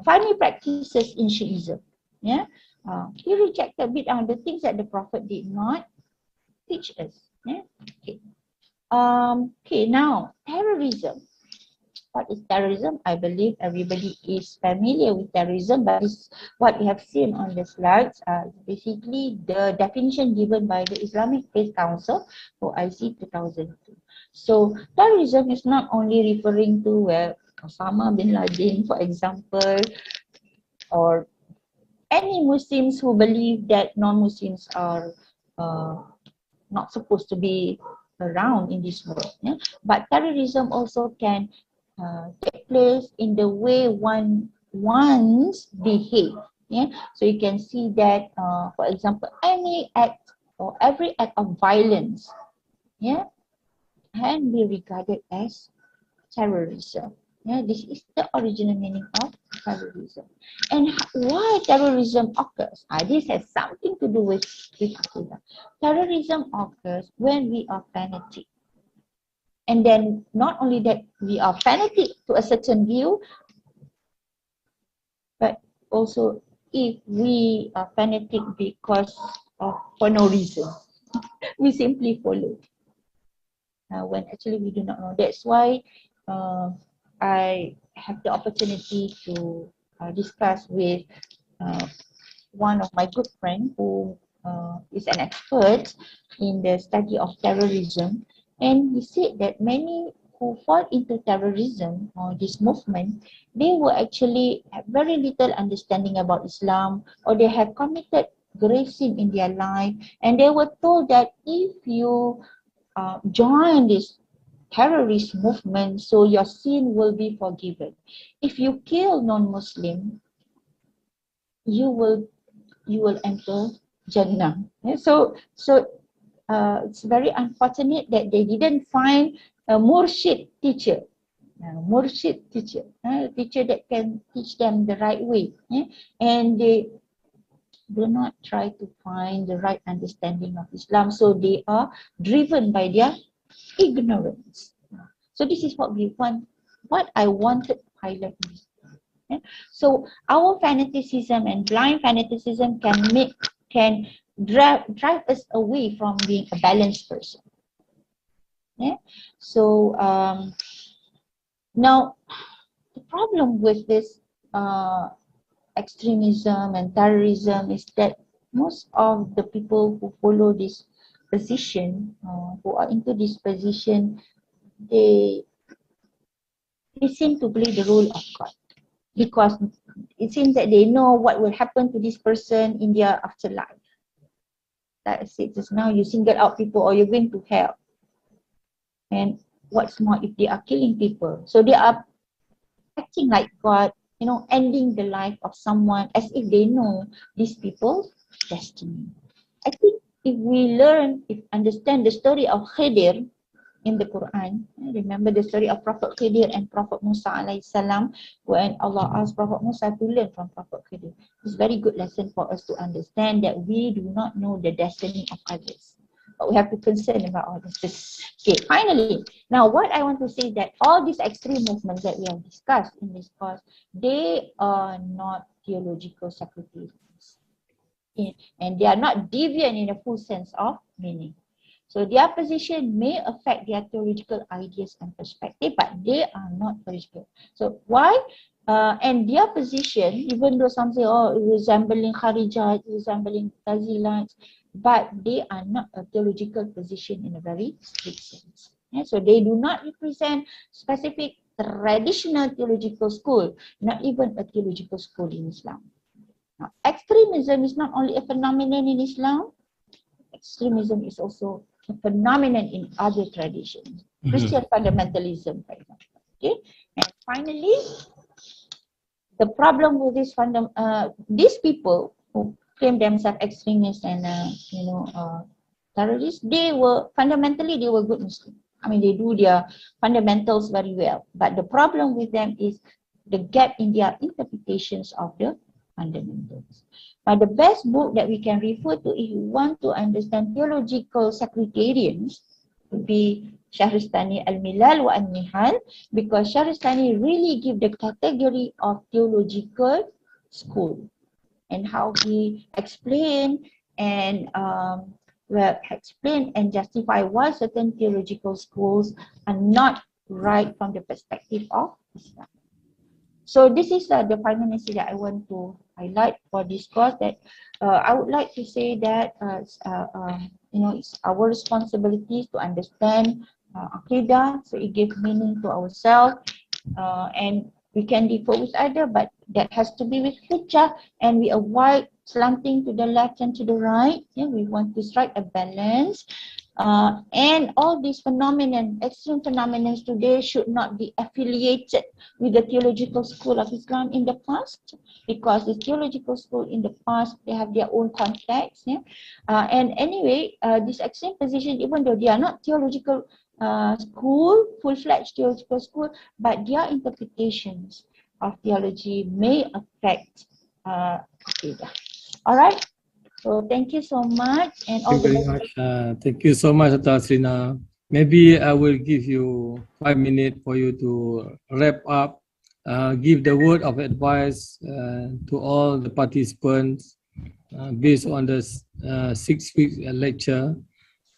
Speaker 2: funny practices in Shiism. He rejected the things that the Prophet did not teach us. Okay, now terrorism. What is terrorism? I believe everybody is familiar with terrorism, but this, what we have seen on the slides is basically the definition given by the Islamic Faith Council for IC 2002. So terrorism is not only referring to Osama bin Laden, for example, or any Muslims who believe that non-Muslims are not supposed to be around in this world. Yeah? But terrorism also can take place in the way one's behave. Yeah? So you can see that, for example, any act or every act of violence, yeah, can be regarded as terrorism. Yeah, this is the original meaning of terrorism. And why terrorism occurs? This has something to do with AQIDAH. Terrorism occurs when we are fanatic. And then not only that we are fanatic to a certain view, but also if we are fanatic because of for no reason. We simply follow. When actually we do not know. That's why I have the opportunity to discuss with one of my good friends who is an expert in the study of terrorism, and he said that many who fall into terrorism or this movement, they will actually have very little understanding about Islam, or they have committed grave sin in their life, and they were told that if you join this terrorist movement, so your sin will be forgiven. If you kill non-Muslim, you will enter Jannah. Yeah, so it's very unfortunate that they didn't find a murshid teacher, teacher that can teach them the right way, and they do not try to find the right understanding of Islam, so they are driven by their ignorance. So this is what we want, what I wanted to highlight. So our fanaticism and blind fanaticism can drive us away from being a balanced person. So now the problem with this extremism and terrorism is that most of the people who follow this position, who are into this position, they seem to play the role of God, because it seems that they know what will happen to this person in their afterlife. Like I said just now, you single out people or you're going to hell. And what's more, if they are killing people, so they are acting like God, ending the life of someone as if they know these people's destiny. I think if we understand the story of Khidir in the Quran, remember the story of Prophet Khidir and Prophet Musa alayhi salam, when Allah asked Prophet Musa to learn from Prophet Khidir. It's a very good lesson for us to understand that we do not know the destiny of others, but we have to concern about all this. Okay, finally, now what I want to say is that all these extreme movements that we have discussed in this course, they are not theological sectarians, and they are not deviant in the full sense of meaning. So their position may affect their theological ideas and perspective, but they are not theological. So why? And their position, even though some say, resembling Kharijat, resembling Tazilites, but they are not a theological position in a very strict sense. So they do not represent specific traditional theological school, not even a theological school in Islam. Now, extremism is not only a phenomenon in Islam, extremism is also a phenomenon in other traditions. Christian fundamentalism, for example. Okay, and finally, the problem with this these people who claim themselves extremists and terrorists, they were good Muslims. I mean, they do their fundamentals very well, but the problem with them is the gap in their interpretations of the fundamentals. But the best book that we can refer to if you want to understand theological sectarians would be Shahristani Al-Milal wa Al-Nihal, because Shahristani really give the category of theological school and how he explain and justify why certain theological schools are not right from the perspective of Islam. So this is the final message that I want to highlight for this course, that I would like to say that it's our responsibility to understand Aqidah, so it gives meaning to ourselves, and we can differ with other, but that has to be with hujjah, and we avoid slanting to the left and to the right. Yeah, we want to strike a balance. And all these phenomenon, extreme phenomena today should not be affiliated with the theological school of Islam in the past, because the theological school in the past, they have their own context. Yeah? And anyway, this extreme position, even though they are not theological school, full-fledged theological school, but their interpretations of theology may affect Aqidah. All right. So thank you so much, and all the best.
Speaker 1: Thank you so much, Dr. Haslina. Maybe I will give you 5 minutes for you to wrap up, give the word of advice to all the participants based on the 6-week lecture.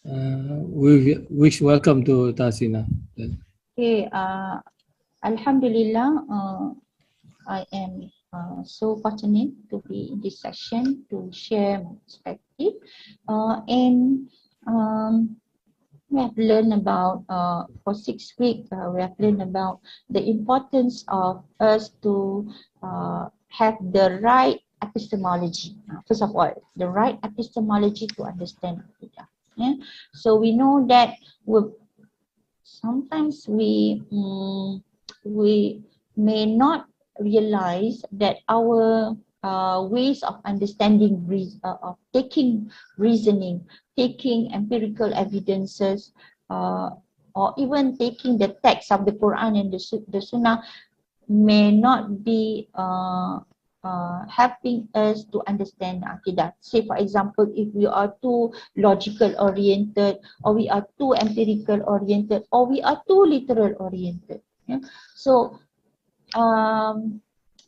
Speaker 1: We wish welcome to Dr. Haslina.
Speaker 2: Okay, Alhamdulillah, I am so fortunate to be in this session to share my perspective, and we have learned about for 6 weeks. We have learned about the importance of us to have the right epistemology. First of all, the right epistemology to understand Aqidah. Yeah? So we know that sometimes we may not realize that our ways of understanding, of taking reasoning, taking empirical evidences, or even taking the text of the Quran and the Sunnah may not be helping us to understand Aqidah. Say for example, if we are too logical oriented, or we are too empirical oriented, or we are too literal oriented. Yeah? So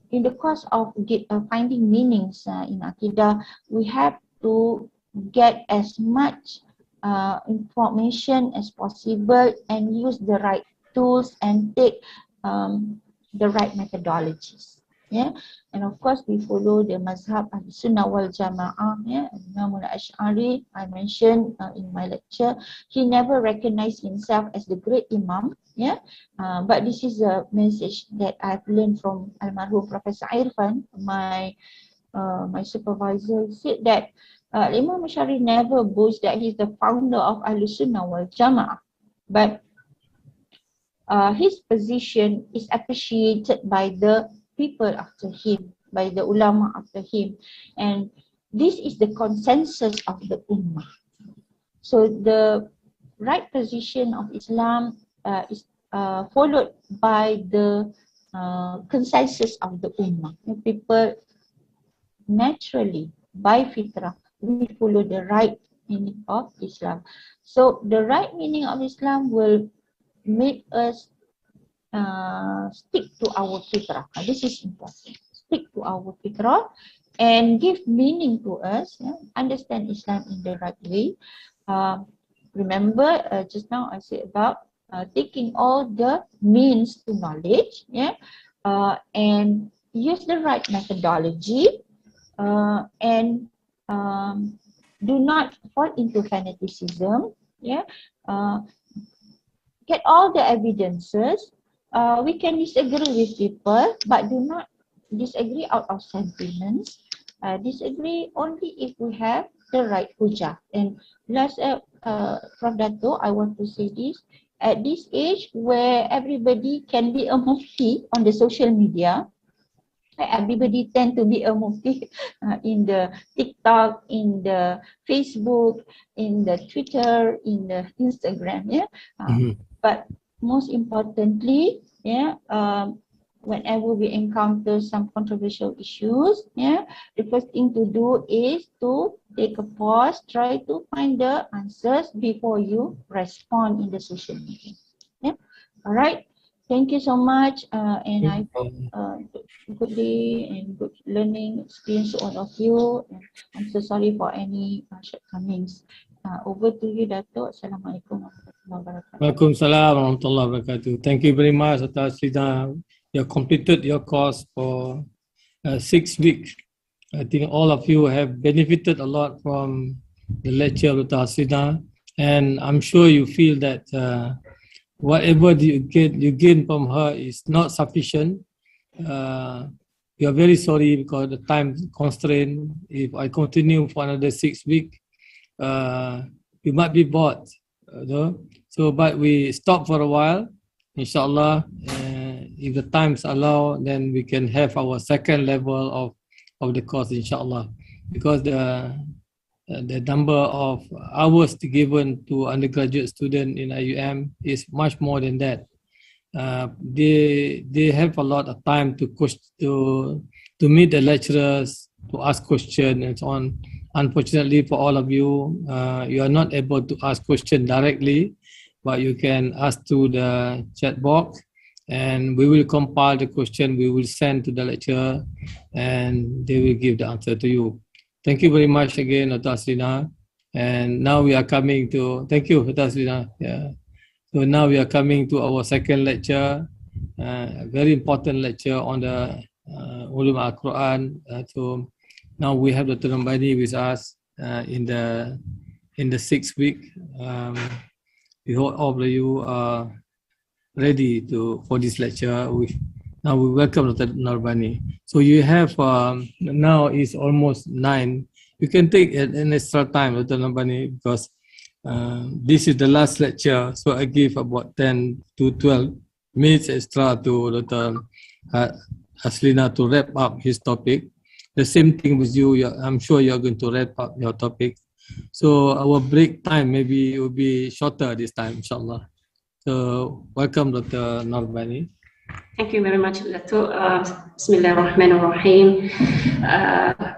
Speaker 2: in the course of finding meanings in Aqidah, we have to get as much information as possible and use the right tools and take the right methodologies. Yeah, and of course we follow the mazhab of Sunnah wal Jama'ah. Yeah, Imam al-Ash'ari, I mentioned in my lecture, he never recognized himself as the great Imam. Yeah, but this is a message that I've learned from Almarhum Professor Irfan, my supervisor. He said that Imam al-Ash'ari never boasts that he's the founder of Al-Sunnah wal Jama'ah, but his position is appreciated by the people after him, by the ulama after him, and this is the consensus of the Ummah. So the right position of Islam is followed by the consensus of the Ummah. People naturally, by fitrah, we follow the right meaning of Islam. So the right meaning of Islam will make us stick to our fitrah. This is important. Stick to our fitrah and give meaning to us. Yeah? Understand Islam in the right way. Remember, just now I said about taking all the means to knowledge, yeah, and use the right methodology, and do not fall into fanaticism. Yeah, get all the evidences. We can disagree with people, but do not disagree out of sentiments. Disagree only if we have the right hujah. And last, from Dato, I want to say this. At this age where everybody can be a mufti on the social media, everybody tend to be a mufti in the TikTok, in the Facebook, in the Twitter, in the Instagram. Yeah, but most importantly, yeah, whenever we encounter some controversial issues, yeah, the first thing to do is to take a pause, try to find the answers before you respond in the social media. Yeah, all right. Thank you so much, and I hope good day and good learning experience to all of you. And I'm so sorry for any shortcomings. Over to you, Dato. Assalamualaikum warahmatullahi wabarakatuh.
Speaker 1: Waalaikumsalam warahmatullahi wabarakatuh. Thank you very much, Dr. Haslina. you have completed your course for 6 weeks. I think all of you have benefited a lot from the lecture of Dr. Haslina, and I'm sure you feel that whatever you gain from her is not sufficient. We are very sorry because the time constraint. If I continue for another 6 weeks, you might be bored. So, but we stop for a while, inshallah. If the times allow, then we can have our second level of the course, inshallah. Because the number of hours given to undergraduate students in IIUM is much more than that. They have a lot of time to meet the lecturers, to ask questions and so on. Unfortunately for all of you, you are not able to ask questions directly, but you can ask through the chat box, and we will compile the question, we will send to the lecturer, and they will give the answer to you. Thank you very much again, Dr. Haslina. And now we are coming to, thank you, Dr. Haslina. Yeah. So now we are coming to our second lecture, a very important lecture on the Ulum al-Quran. So now we have Dr. Norbani with us in the 6th week. We hope all of you are ready for this lecture. Now we welcome Dr. Norbani. So you have, now is almost 9. You can take an extra time, Dr. Norbani, because this is the last lecture. So I give about 10 to 12 minutes extra to Dr. Haslina to wrap up his topic. The same thing with you. I'm sure you're going to wrap up your topic. So our break time maybe will be shorter this time, inshallah. So welcome, Dr. Norbani.
Speaker 3: Thank you very much, Dato. Bismillahirrahmanirrahim.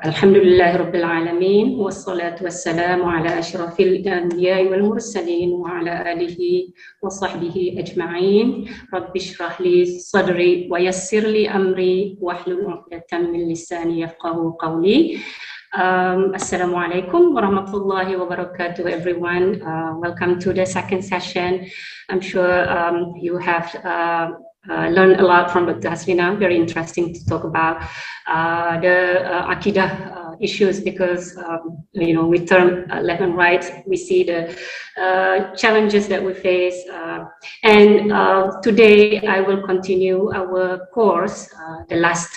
Speaker 3: Alhamdulillah Rabbil Alameen. Wassalatu wassalamu ala ashrafil anbiya'i wal mursalin wa ala alihi wa sahbihi ajma'in. Rabbi shrah li sadri wa yassir li amri wa hlul 'uqdatam min lisani yafqahu qawli. Assalamu alaikum wa rahmatullahi wa barakatuh, everyone. Welcome to the second session. I'm sure you have learned a lot from Dr. Haslina. Very interesting to talk about the Aqidah issues, because we turn left and right, we see the challenges that we face, and today I will continue our course, the last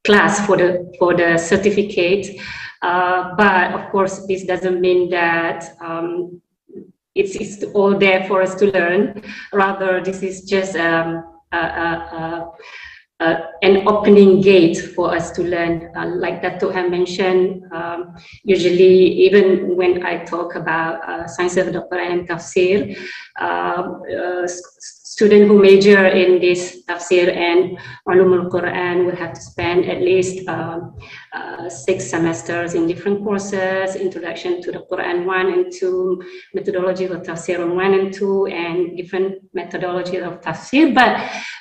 Speaker 3: class for the certificate, but of course this doesn't mean that it's all there for us to learn. Rather, this is just an opening gate for us to learn. Like Dato had mentioned, usually even when I talk about science of the Quran and Tafsir, students who major in this Tafsir and Ulum al-Quran will have to spend at least 6 semesters in different courses, introduction to the Quran 1 and 2, methodology of Tafsir 1 and 2, and different methodology of Tafsir. But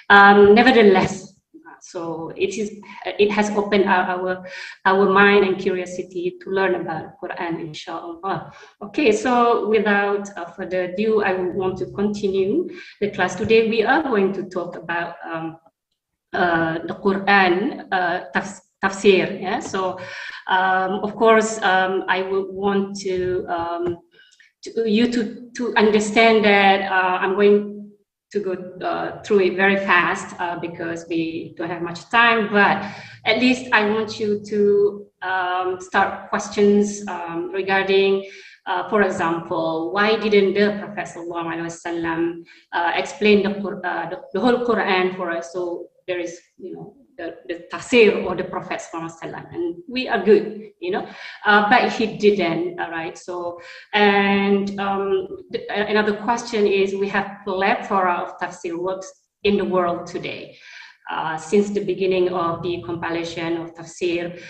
Speaker 3: nevertheless, so it has opened our mind and curiosity to learn about Quran, inshallah. Okay, so without further ado, I want to continue the class. Today we are going to talk about the Quran tafsir. Yeah, so of course I would want you to understand that I'm going to go through it very fast because we don't have much time, but at least I want you to start questions regarding, for example, why didn't the Prophet ﷺ explain the whole Quran for us? So there is, the tafsir or the Prophet ﷺ, and we are good, but he didn't. All right. So, and another question is, we have plethora of tafsir works in the world today. Since the beginning of the compilation of tafsir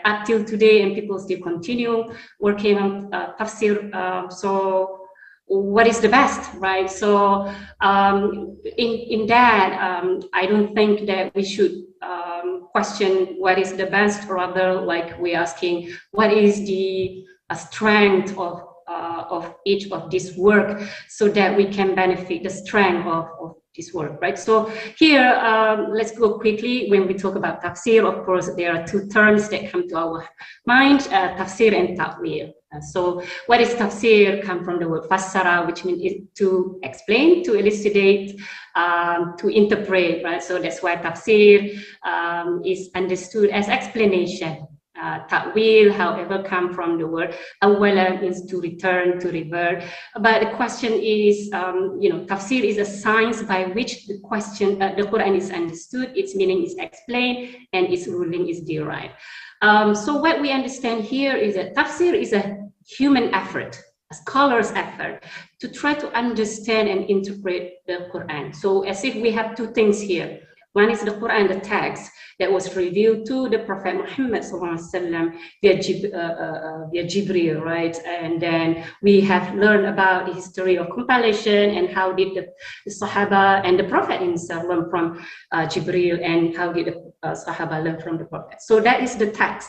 Speaker 3: up till today, and people still continue working on tafsir. So what is the best, right? So in that, I don't think that we should question what is the best, rather like we're asking what is the strength of each of this work, so that we can benefit the strength of this work, right? So here, let's go quickly. When we talk about tafsir, of course, there are two terms that come to our mind, tafsir and ta'wil. So what is tafsir? Come from the word fassara, which means to explain, to elucidate, to interpret, right? So that's why tafsir is understood as explanation. Ta'wil, however, come from the word awala, means to return, to revert. But the question is, tafsir is a science by which the Quran is understood, its meaning is explained, and its ruling is derived. So what we understand here is that tafsir is a human effort, a scholar's effort, to try to understand and interpret the Quran. So as if we have two things here. One is the Quran, the text that was revealed to the Prophet Muhammad SAW via Jibreel, right? And then we have learned about the history of compilation and how did the Sahaba and the Prophet himself learn from Jibreel, and how did the Sahaba learn from the Prophet. So that is the text.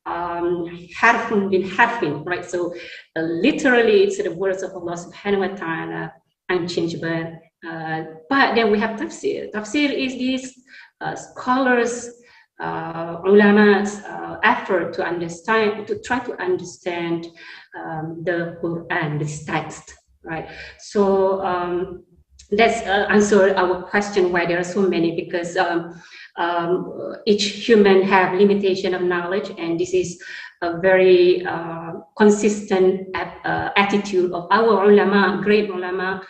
Speaker 3: Harfun bin harfin, right? So literally it's the words of Allah subhanahu wa ta'ala, unchangeable. But then we have tafsir. Tafsir is these scholars, ulama's effort to understand, to try to understand the Quran, this text, right? So let's answer our question why there are so many, because each human have limitation of knowledge, and this is a very consistent attitude of our ulama, great ulama.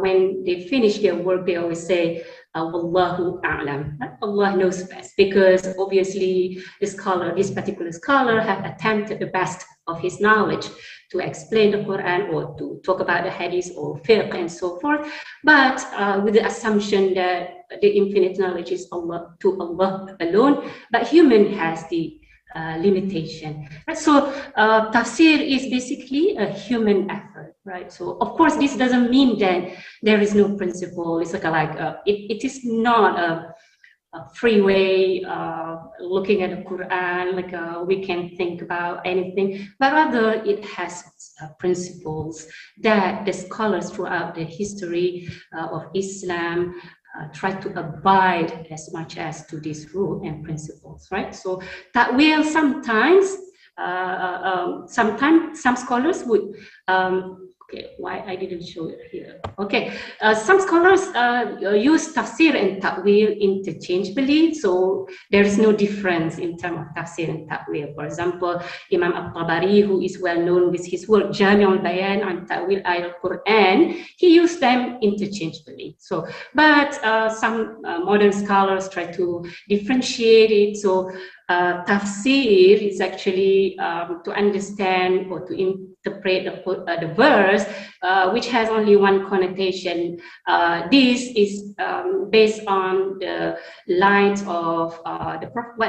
Speaker 3: When they finish their work, they always say, Wallahu a'lam. Allah knows best, because obviously the scholar, this particular scholar, have attempted the best of his knowledge to explain the Quran or to talk about the hadith or fiqh and so forth, but with the assumption that the infinite knowledge is Allah, to Allah alone, but human has the limitation. Right? So tafsir is basically a human effort, right? So of course this doesn't mean that there is no principle. It's it is not a free way looking at the Quran, we can think about anything, but rather it has principles that the scholars throughout the history of Islam try to abide as much as to these rules and principles, right? So that will sometimes some scholars would okay, why I didn't show it here? Okay, some scholars use tafsir and ta'wil interchangeably, so there is no difference in terms of tafsir and ta'wil. For example, Imam al-Tabari, who is well known with his work Jami' al-Bayan and Ta'wil al-Quran, he used them interchangeably. So, but some modern scholars try to differentiate it. So tafsir is actually to understand or to interpret the verse, which has only one connotation. This is based on the lines of what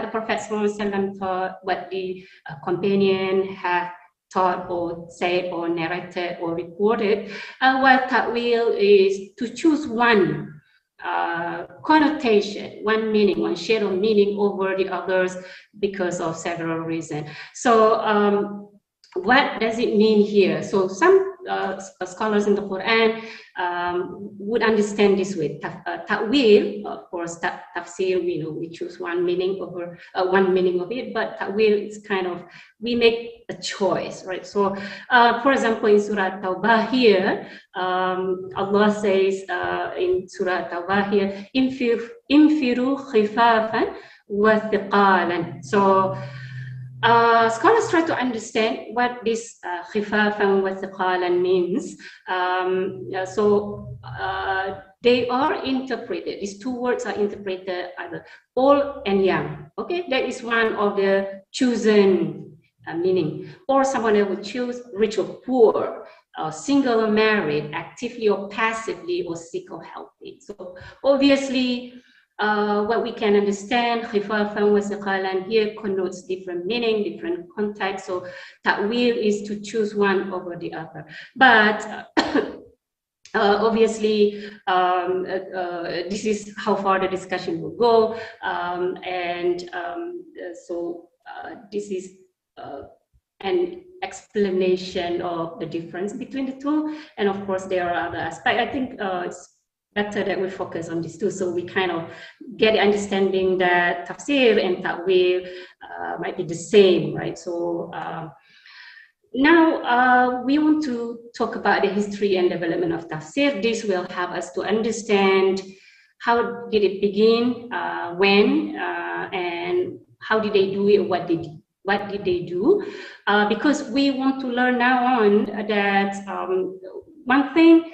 Speaker 3: the Prophet ﷺ taught, what the companion have taught or said or narrated or reported. While ta'wil is to choose one connotation, one meaning, one shade of meaning over the others because of several reasons. So what does it mean here? So some scholars in the Quran would understand this way. Ta'wil, of course, tafsir, we choose one meaning over one meaning of it, but ta'wil is kind of, we make a choice, right? So, for example, in Surah Tawbah here, Allah says in Surah Tawbah here, infiru khifafan wa thiqalan. So, scholars try to understand what this khifafan wa thiqalan means. They are interpreted, these two words are interpreted either old and young. Okay, that is one of the chosen meaning. Or someone else would choose rich or poor, single or married, actively or passively, or sick or healthy. So obviously, what we can understand, khifafan wa thiqalan here connotes different meaning, different context. So ta'wil is to choose one over the other. But obviously, this is how far the discussion will go. So this is, and explanation of the difference between the two. And of course, there are other aspects. I think it's better that we focus on these two, so we kind of get the understanding that tafsir and ta'wil might be the same, right? So now we want to talk about the history and development of tafsir. This will help us to understand how did it begin, when, and how did they do it, what did they do? Because we want to learn now on that one thing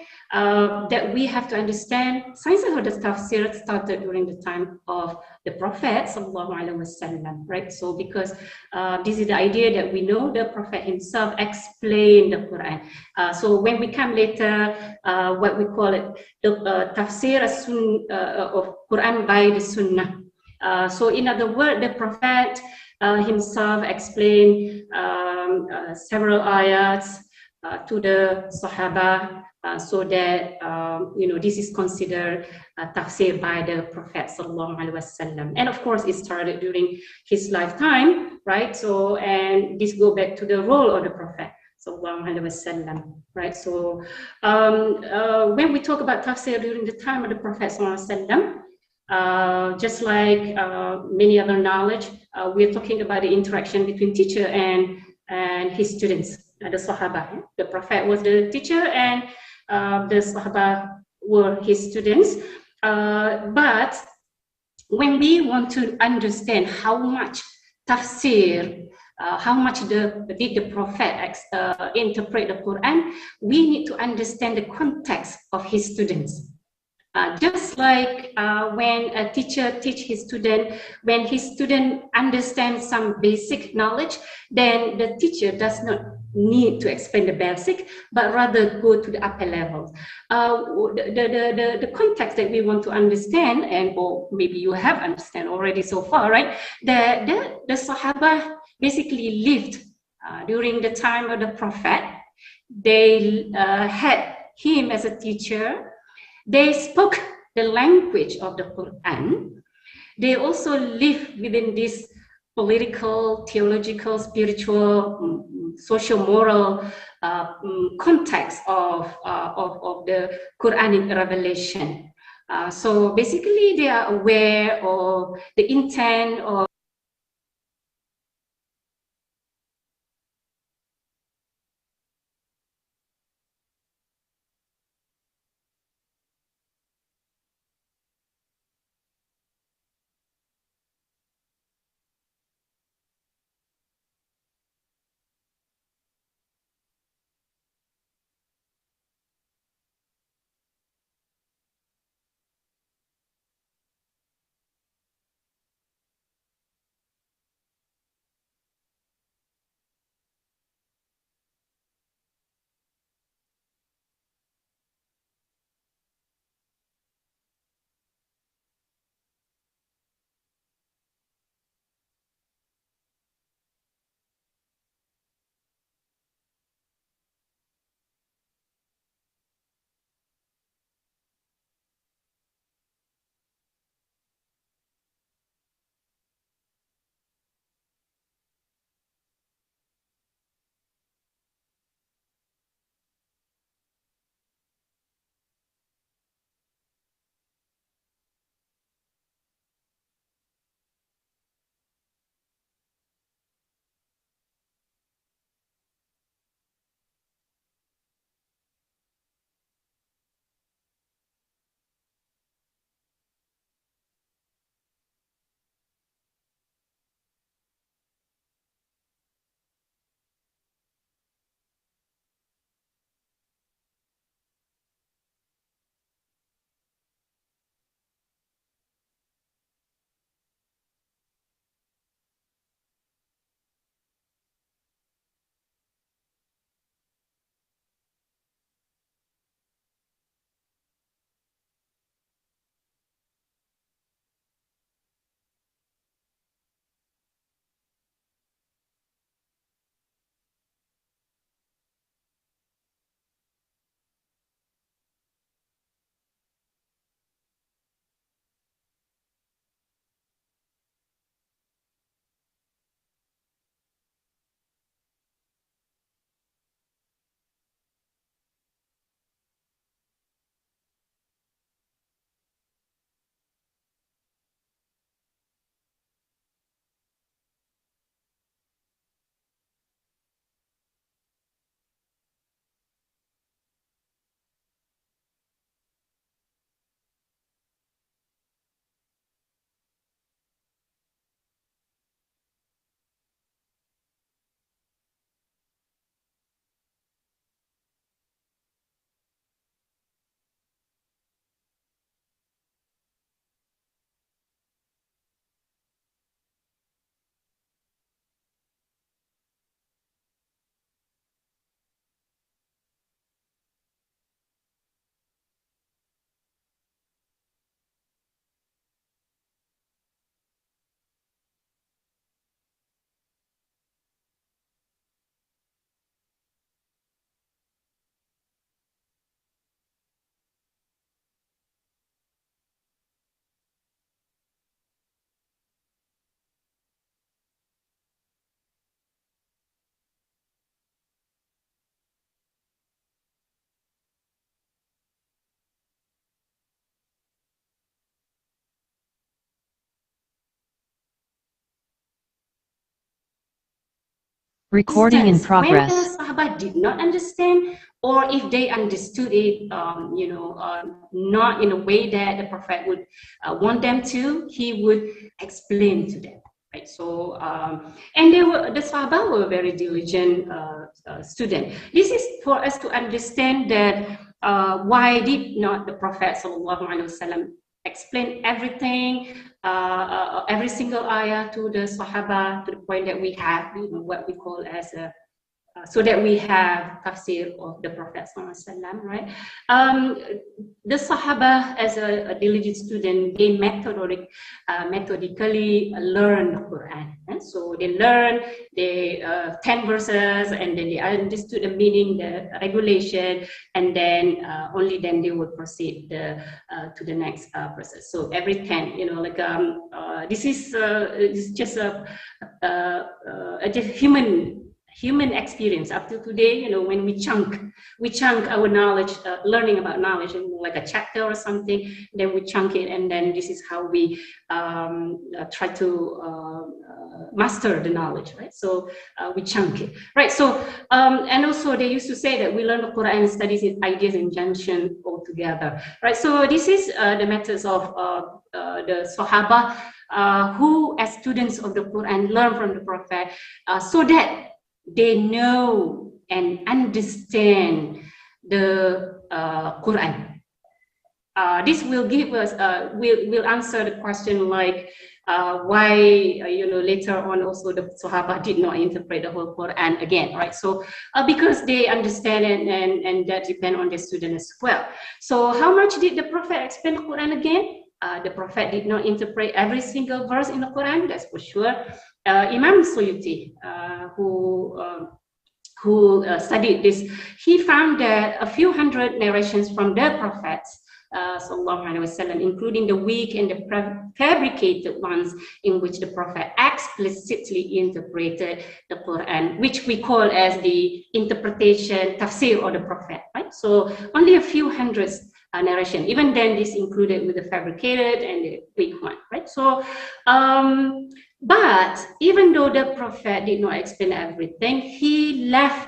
Speaker 3: that we have to understand, science of the tafsir started during the time of the Prophet sallallahu alaihi wasallam, right? So because this is the idea that we know the Prophet himself explained the Quran. So when we come later, what we call it, the tafsir of Quran by the Sunnah. So in other words, the Prophet himself explained several ayats to the Sahaba, so that this is considered tafsir by the Prophet sallallahu alaihi wasallam. And of course, it started during his lifetime, right? So, and this go back to the role of the Prophet sallallahu alaihi wasallam, right? So, when we talk about tafsir during the time of the Prophet sallallahu alaihi wasallam, just like many other knowledge, we're talking about the interaction between teacher and his students, the Sahaba. The Prophet was the teacher and the Sahaba were his students. But when we want to understand how much tafsir, how much did the Prophet interpret the Quran, we need to understand the context of his students. Just like when a teacher teach his student, when his student understands some basic knowledge, then the teacher does not need to explain the basic, but rather go to the upper levels. The context that we want to understand, and or maybe you have understand already so far, right? The Sahaba basically lived during the time of the Prophet. They had him as a teacher. They spoke the language of the Quran. They also lived within this political, theological, spiritual, social, moral context of the Quranic revelation. So basically, they are aware of the intent of
Speaker 4: Recording in
Speaker 3: instance
Speaker 4: progress.
Speaker 3: when the Sahaba did not understand, or if they understood it, not in a way that the Prophet would want them to, he would explain to them. Right? So, and the Sahaba were very diligent student. This is for us to understand that why did not the Prophet ﷺ explain everything, every single ayah to the Sahaba, to the point that we have what we call as a so that we have tafsir of the Prophet ﷺ, right? The Sahaba, as a diligent student, they methodically learn the Quran. And so they learn the 10 verses, and then they understood the meaning, the regulation, and then only then they would proceed to the next verses. So every 10, this is just a human experience up to today. When we chunk our knowledge, learning about knowledge, like a chapter or something, then we chunk it, and then this is how we try to master the knowledge, right? So we chunk it, right? So and also they used to say that we learn the Quran and studies its ideas in junction all together, right? So this is the methods of the Sahaba who, as students of the Quran, learn from the Prophet, so that they know and understand the Quran. This will give us, will answer the question like why, later on also the Sahaba did not interpret the whole Quran again, right? So because they understand it, and that depend on the student as well. So how much did the Prophet explain the Quran again? The Prophet did not interpret every single verse in the Quran, that's for sure. Imam Suyuti, who studied this, he found that a few hundred narrations from the prophets, including the weak and the fabricated ones, in which the Prophet explicitly interpreted the Quran, which we call as the interpretation tafsir of the Prophet, right? So only a few hundreds narration. Even then, this included with the fabricated and the weak one, right? So, but even though the Prophet did not explain everything, he left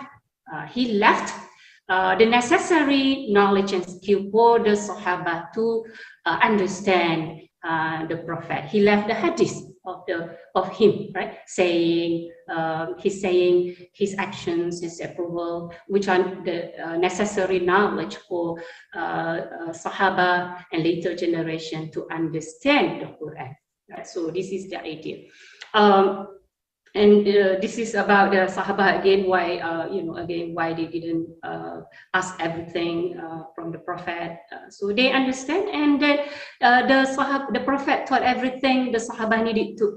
Speaker 3: the necessary knowledge and skill for the Sahaba to understand the Prophet. He left the hadith of him, right? Saying his actions, his approval, which are the necessary knowledge for Sahaba and later generation to understand the Quran. Right? So this is the idea. And this is about the Sahaba again, why why they didn't ask everything from the Prophet. So they understand, and that the Prophet taught everything the Sahaba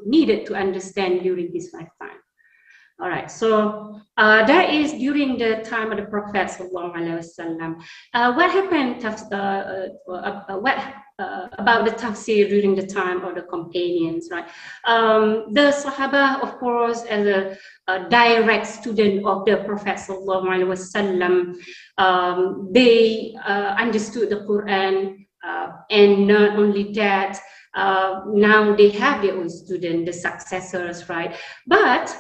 Speaker 3: needed to understand during his lifetime. All right, so that is during the time of the Prophet ﷺ. What happened? About the tafsir during the time of the companions, right? The Sahaba, of course, as a direct student of the Prophet ﷺ, they understood the Quran, and not only that, now they have their own student, the successors, right? But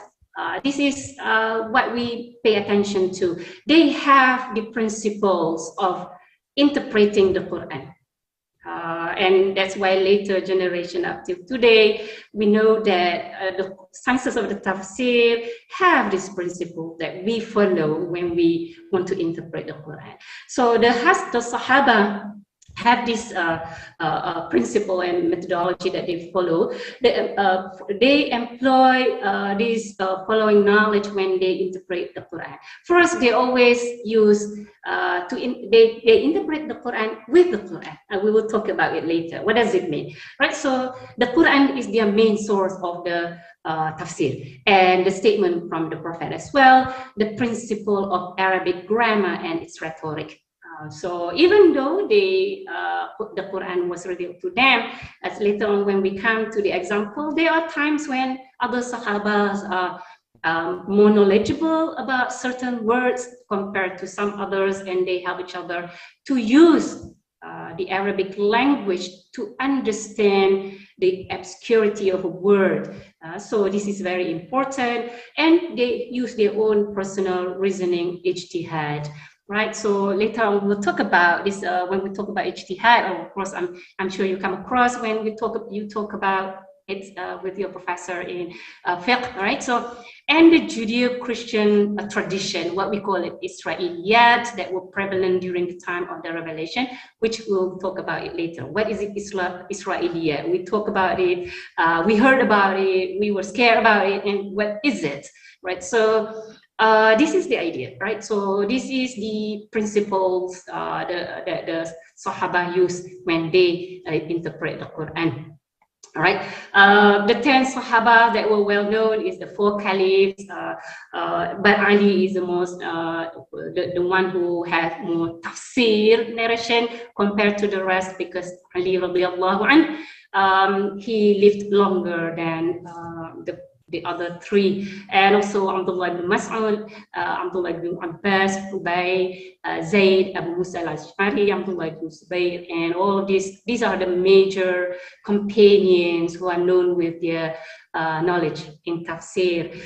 Speaker 3: this is what we pay attention to. They have the principles of interpreting the Quran. And that's why later generation up till today, we know that the sciences of the tafsir have this principle that we follow when we want to interpret the Quran. So the Sahaba have this principle and methodology that they follow. They employ this following knowledge when they interpret the Quran. First, they always use they interpret the Quran with the Quran, and we will talk about it later. What does it mean, right? So the Quran is their main source of the tafsir, and the statement from the Prophet as well, the principle of Arabic grammar and its rhetoric. So even though the Quran was revealed to them, as later on when we come to the example, there are times when other Sahabas are more knowledgeable about certain words compared to some others, and they help each other to use the Arabic language to understand the obscurity of a word. So this is very important, and they use their own personal reasoning, ijtihad. Right, so later on we'll talk about this when we talk about ijtihad. Of course, I'm sure you come across when you talk about it with your professor in fiqh, right? So, and the Judeo-Christian tradition, what we call it Israeliyat, that were prevalent during the time of the revelation, which we'll talk about it later. What is it, Israeliyat? We talk about it, we heard about it, we were scared about it, and what is it, right? So this is the idea, right? So this is the principles that the Sahaba use when they interpret the Quran. All right, the 10 Sahaba that were well known is the 4 caliphs, but Ali is the most, the one who has more tafsir narration compared to the rest, because Ali radiallahu anh, he lived longer than the other 3, and also Abdullah ibn Mas'ud, Abdullah ibn Abbas, Ubay, Zayd, Abu Musa al-Ash'ari, Abdullah ibn Zubayr, and all of these are the major companions who are known with their knowledge in tafsir.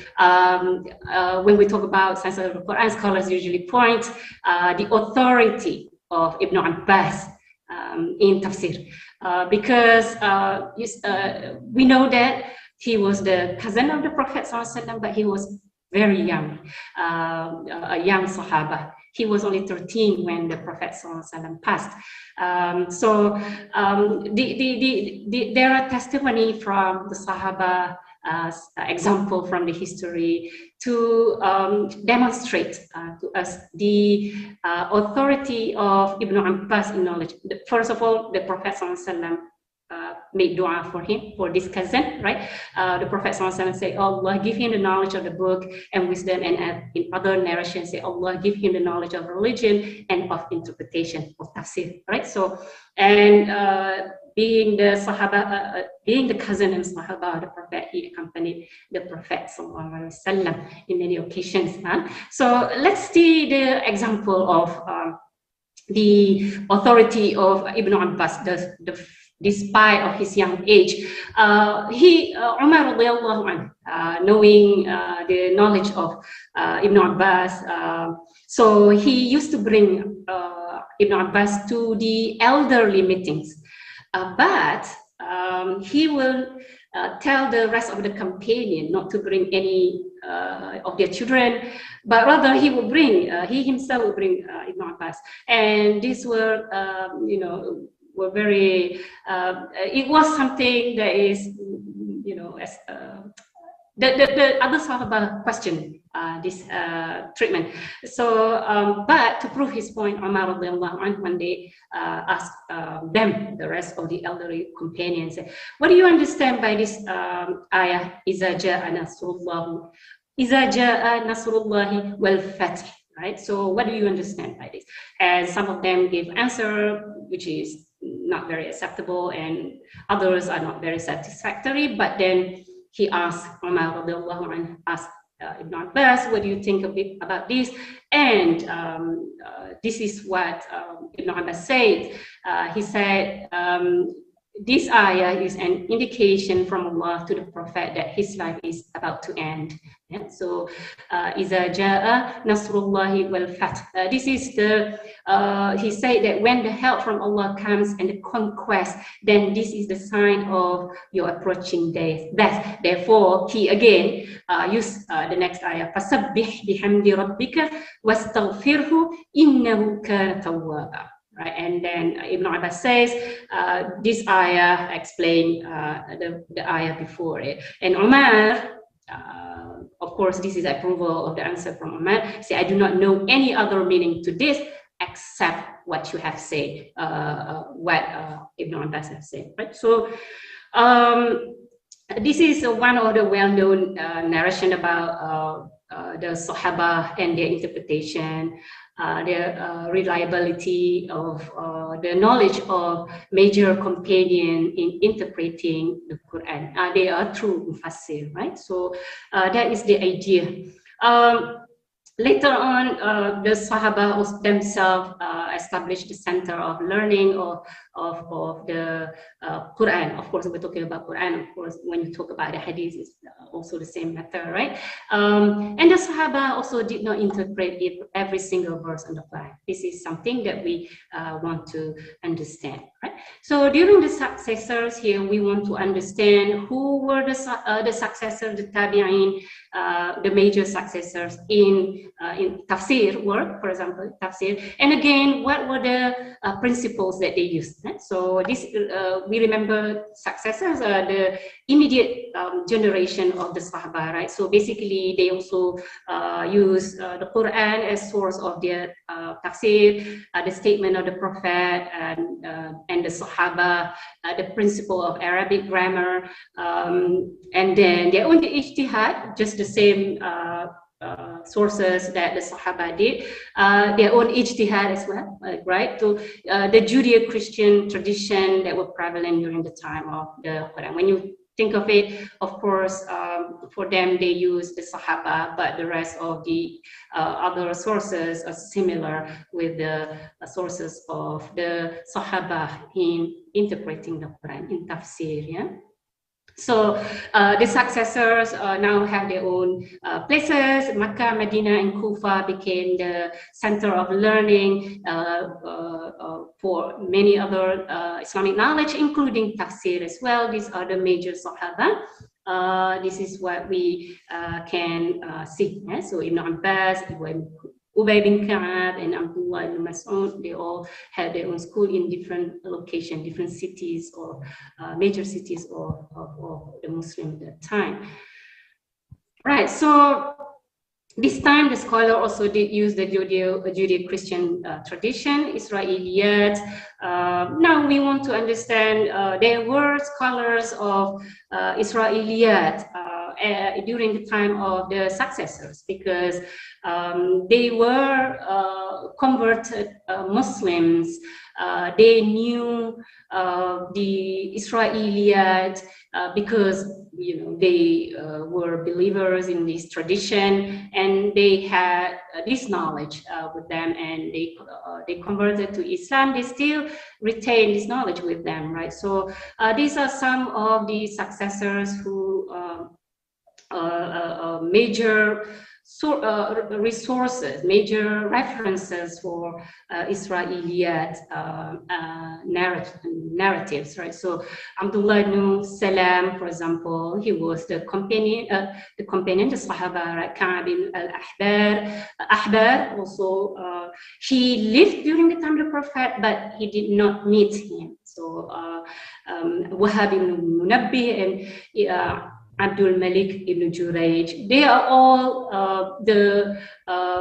Speaker 3: When we talk about science of the Quran, scholars usually point the authority of Ibn Abbas in tafsir, because we know that he was the cousin of the Prophet ﷺ, but he was very young, a young Sahaba. He was only 13 when the Prophet ﷺ passed. There are testimony from the Sahaba, example from the history, to demonstrate to us the authority of Ibn Abbas in knowledge. First of all, the Prophet ﷺ made dua for him, for this cousin, right? The Prophet ﷺ said, Allah give him the knowledge of the book and wisdom, and in other narrations say, Allah give him the knowledge of religion and of interpretation, of tafsir, right? So, and being the Sahaba, being the cousin and Sahaba of the Prophet, he accompanied the Prophet ﷺ in many occasions. So let's see the example of the authority of Ibn Abbas, despite of his young age. Umar radiallahu anh, knowing the knowledge of Ibn Abbas, so he used to bring Ibn Abbas to the elderly meetings, but he will tell the rest of the companion not to bring any of their children, but rather he will bring, he himself will bring Ibn Abbas. And these were, were very, it was something that is, as the other Sahaba questioned this treatment. So, but to prove his point, Umar radiallahu anhu one day asked them, the rest of the elderly companions, what do you understand by this ayah, إِذَا جَاءَ نَصْرُ wal fath, right? So what do you understand by this? And some of them gave answer, which is not very acceptable, and others are not very satisfactory. But then he asked, Umar radiallahu anhu asked Ibn Abbas, what do you think about this? And this is what Ibn Abbas said. He said, this ayah is an indication from Allah to the Prophet that his life is about to end. Yeah? So, إِذَا جَاءَ نَصْرُ اللَّهِ وَالْفَتْحِ. This is the, he said that when the help from Allah comes and the conquest, then this is the sign of your approaching death. Therefore, he again used the next ayah, فَسَبِّحْ بِحَمْدِ رَبِّكَ وَاسْتَغْفِرْهُ إِنَّهُ كَانَ تَوَّابًا. Right, and then Ibn Abbas says this ayah explained the ayah before it. And Umar, of course, this is approval of the answer from Umar. Say, I do not know any other meaning to this except what you have said, what Ibn Abbas has said. Right. So this is one of the well-known narration about the Sahaba and their interpretation. The reliability of the knowledge of major companion in interpreting the Quran. They are true mufassir, right? So that is the idea. later on, the Sahaba themselves established the center of learning of the Quran. Of course, we're talking about Quran. Of course, when you talk about the Hadith, it's also the same matter, right? And the Sahaba also did not interpret every single verse in the Quran. This is something that we want to understand, right? So during the successors here, we want to understand who were the successors, the Tabi'in, the major successors in Tafsir work, for example, Tafsir. And again, what were the principles that they used? Right? So this, we remember successors are the immediate generation of the Sahaba, right? So basically, they also use the Quran as source of their Tafsir, the statement of the Prophet and the Sahaba, the principle of Arabic grammar, and then their own ijtihad, just the same sources that the Sahaba did, their own ijtihad as well, right? So the Judeo-Christian tradition that were prevalent during the time of the Quran. When you think of it, of course, for them they use the Sahaba, but the rest of the other sources are similar with the sources of the Sahaba in interpreting the Quran, in Tafsir, yeah? So the successors now have their own places. Makkah, Medina, and Kufa became the center of learning for many other Islamic knowledge, including Tafsir as well. These are the major Sahaba. This is what we can see. Yeah? So Ibn Abbas, Ubay bin Ka'ab, and Abdullah ibn Mas'ud, they all had their own school in different locations, different cities or major cities of the Muslim at that time. Right, so this time the scholar also did use the Judeo-Christian tradition, Israeliyat. Now we want to understand there were scholars of Israeliyat during the time of the successors, because they were converted Muslims. They knew the Israeliyat because they were believers in this tradition, and they had this knowledge with them, and they converted to Islam. They still retain this knowledge with them, right? So these are some of the successors who major resources, major references for Israeliyat narratives, right? So Abdullah ibn Salam, for example, he was the companion, the Sahaba, right? Ka'ab ibn al-Ahbar, also, he lived during the time of the Prophet, but he did not meet him. So Wahab ibn Munabbi and Abdul Malik ibn Jurayj, they are all the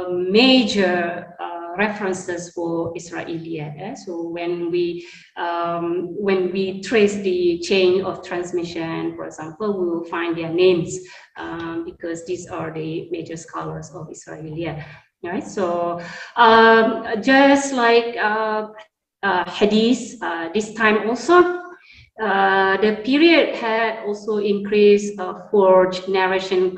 Speaker 3: major references for Israeliyat. Eh? So when we trace the chain of transmission, for example, we will find their names because these are the major scholars of Israeliyat. Right? So just like Hadith, this time also, the period had also increased forged narration,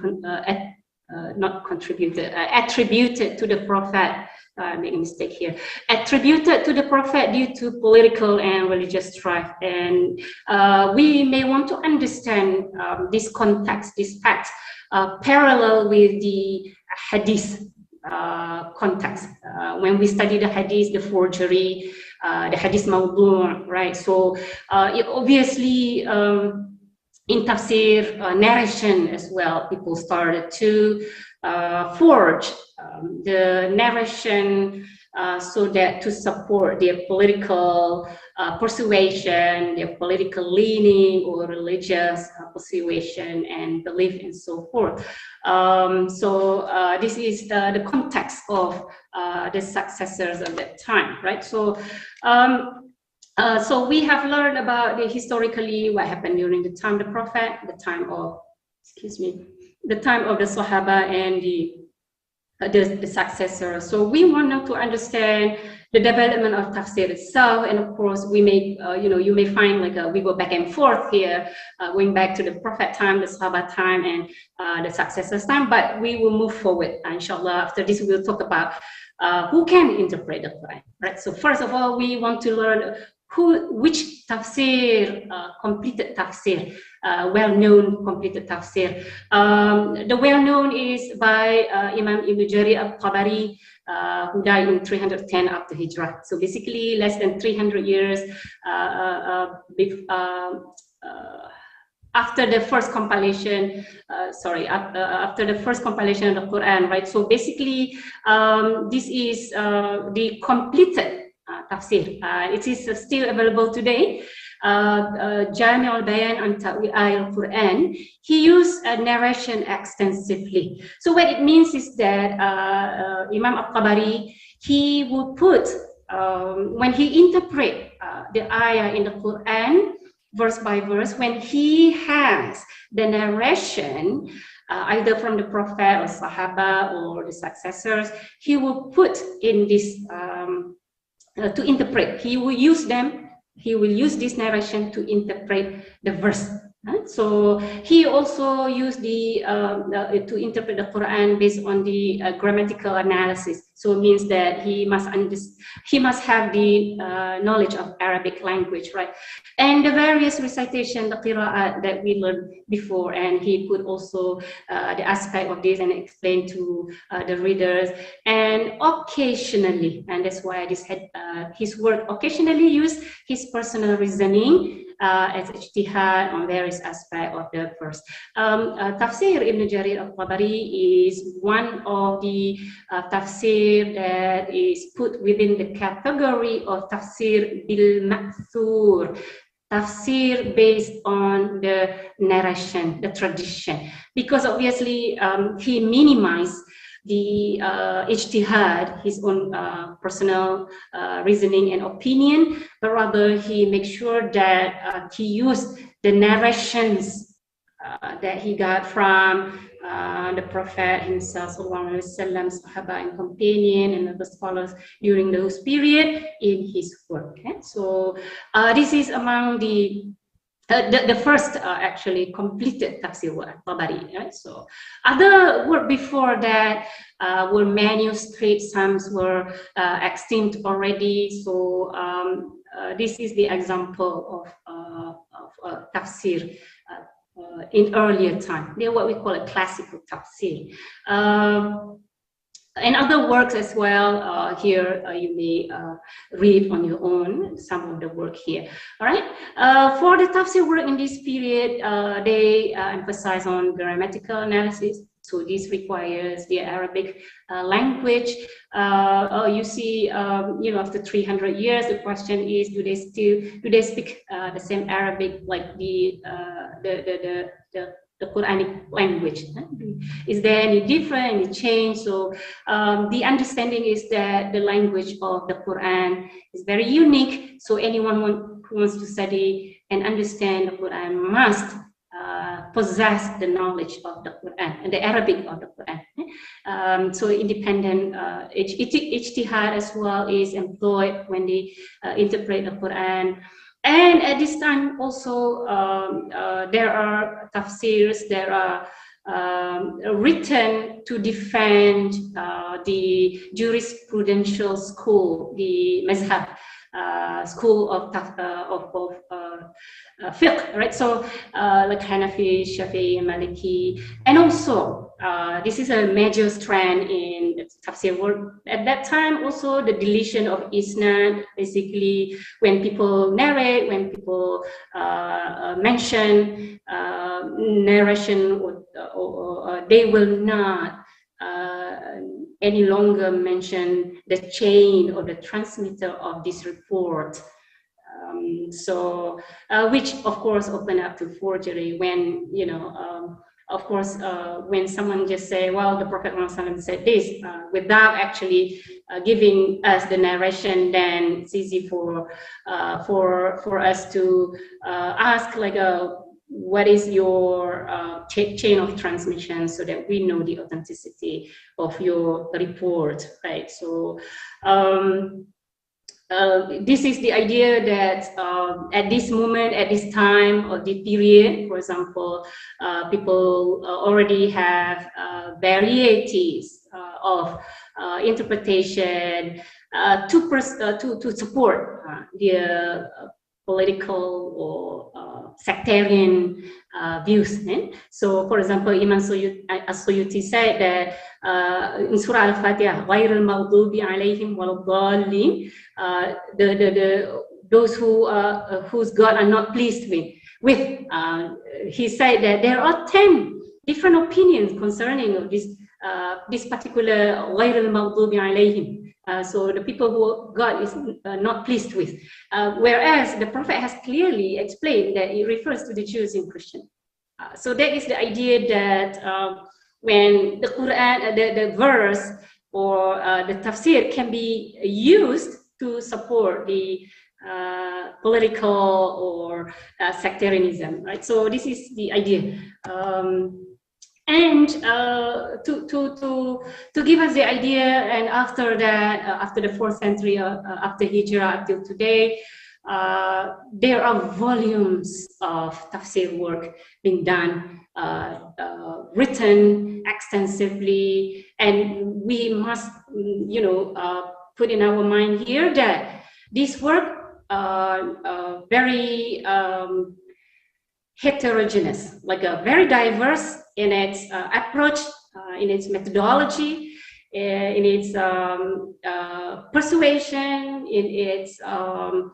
Speaker 3: attributed to the Prophet. I made a mistake here. Attributed to the Prophet due to political and religious strife. And we may want to understand this context, this fact, parallel with the Hadith context. When we study the Hadith, the forgery, the Hadith Mawdu', right? So obviously in Tafsir narration as well, people started to forge the narration so that to support their political persuasion, their political leaning or religious persuasion and belief and so forth. So this is the context of the successors of that time, right? So so we have learned about historically what happened during the time of the Prophet, the time of, the time of the Sahaba and the successors. So we want now to understand the development of tafsir itself, and of course we may, you may find like we go back and forth here, going back to the Prophet time, the Sahaba time, and the successors time, but we will move forward, inshallah. After this, we'll talk about who can interpret the Quran, right? So first of all, we want to learn which tafsir, completed tafsir, well-known completed tafsir. The well-known is by Imam Ibn Jarir al-Tabari, who died in 310 after Hijrah. So basically less than 300 years after the first compilation, after the first compilation of the Quran, right? So basically, this is the completed tafsir. It is still available today. Jami al-Bayan an Ta'wil al-Quran. He used narration extensively. So what it means is that Imam al-Tabari, he would put, when he interpret the ayah in the Quran, verse by verse, when he has the narration, either from the Prophet or Sahaba or the successors, he will put in this to interpret. He will use them. He will use this narration to interpret the verse. So he also used to interpret the Quran based on the grammatical analysis. So it means that he must have the knowledge of Arabic language, right? And the various recitation, the qira'at that we learned before, and he put also the aspect of this and explain to the readers. And occasionally, and that's why this had his work occasionally used his personal reasoning as ijtihad on various aspects of the verse. Tafsir Ibn Jarir al-Tabari is one of the tafsir that is put within the category of tafsir bil ma'thur, tafsir based on the narration, the tradition, because obviously he minimized the ijtihad, his own personal reasoning and opinion, but rather he makes sure that he used the narrations that he got from the Prophet himself, Sahaba and companion and other scholars during those period in his work. Okay? So this is among the first actually completed tafsir Tabari. Right? So other work before that were manuscripts, some were extinct already. So this is the example of tafsir in earlier time. They're what we call a classical tafsir. And other works as well, here you may read on your own some of the work here. All right. For the tafsir work in this period, they emphasize on grammatical analysis. So this requires the Arabic language. You see, after 300 years, the question is, do they speak the same Arabic like the Quranic language? Is there any different, any change? So the understanding is that the language of the Quran is very unique. So anyone who wants to study and understand the Quran must possess the knowledge of the Quran and the Arabic of the Quran. So independent ijtihad as well is employed when they interpret the Quran. And at this time also there are tafsirs that are written to defend the jurisprudential school, the mazhab school of fiqh, right? So like Hanafi, Shafi'i, Maliki, and also this is a major strand in tafsir work. At that time, also the deletion of isnad, basically when people narrate, when people mention narration, or they will not any longer mention the chain or the transmitter of this report. Which of course open up to forgery when, of course, when someone just say, well, the Prophet Muhammad said this, without actually giving us the narration, then it's easy for us to ask like what is your chain of transmission, so that we know the authenticity of your report, right? So this is the idea that at this moment, at this time or the period, for example, people already have varieties of interpretation to support their political or sectarian views. So, for example, Imam As-Suyuti said that in Surah Al-Fatiha, غَيْرِ الْمَغْضُوبِ عَلَيْهِمْ وَالضَّالِّينَ, those whose God are not pleased with. He said that there are 10 different opinions concerning this particular غَيْرِ الْمَغْضُوبِ عَلَيْهِمْ. So the people who God is not pleased with, whereas the Prophet has clearly explained that it refers to the Jews and Christians. So that is the idea that when the Quran, the verse or the tafsir can be used to support the political or sectarianism, right? So this is the idea. And to give us the idea, and after that, after the 4th century, after Hijrah until today, there are volumes of tafsir work being done, written extensively, and we must, put in our mind here that this work very heterogeneous, like a very diverse in its approach, in its methodology, in its persuasion, in its how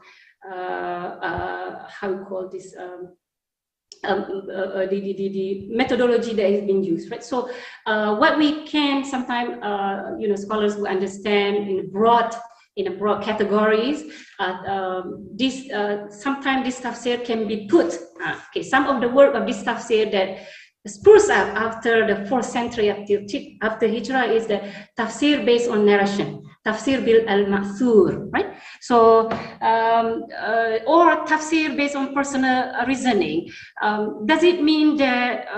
Speaker 3: you call this, the methodology that is being used, right? So what we can sometimes, scholars will understand in broad categories. Sometimes this tafsir can be put. Some of the work of this tafsir that spurs up after the 4th century after Hijrah is the tafsir based on narration, tafsir bil al-ma'thur, right? So, or tafsir based on personal reasoning. Does it mean that,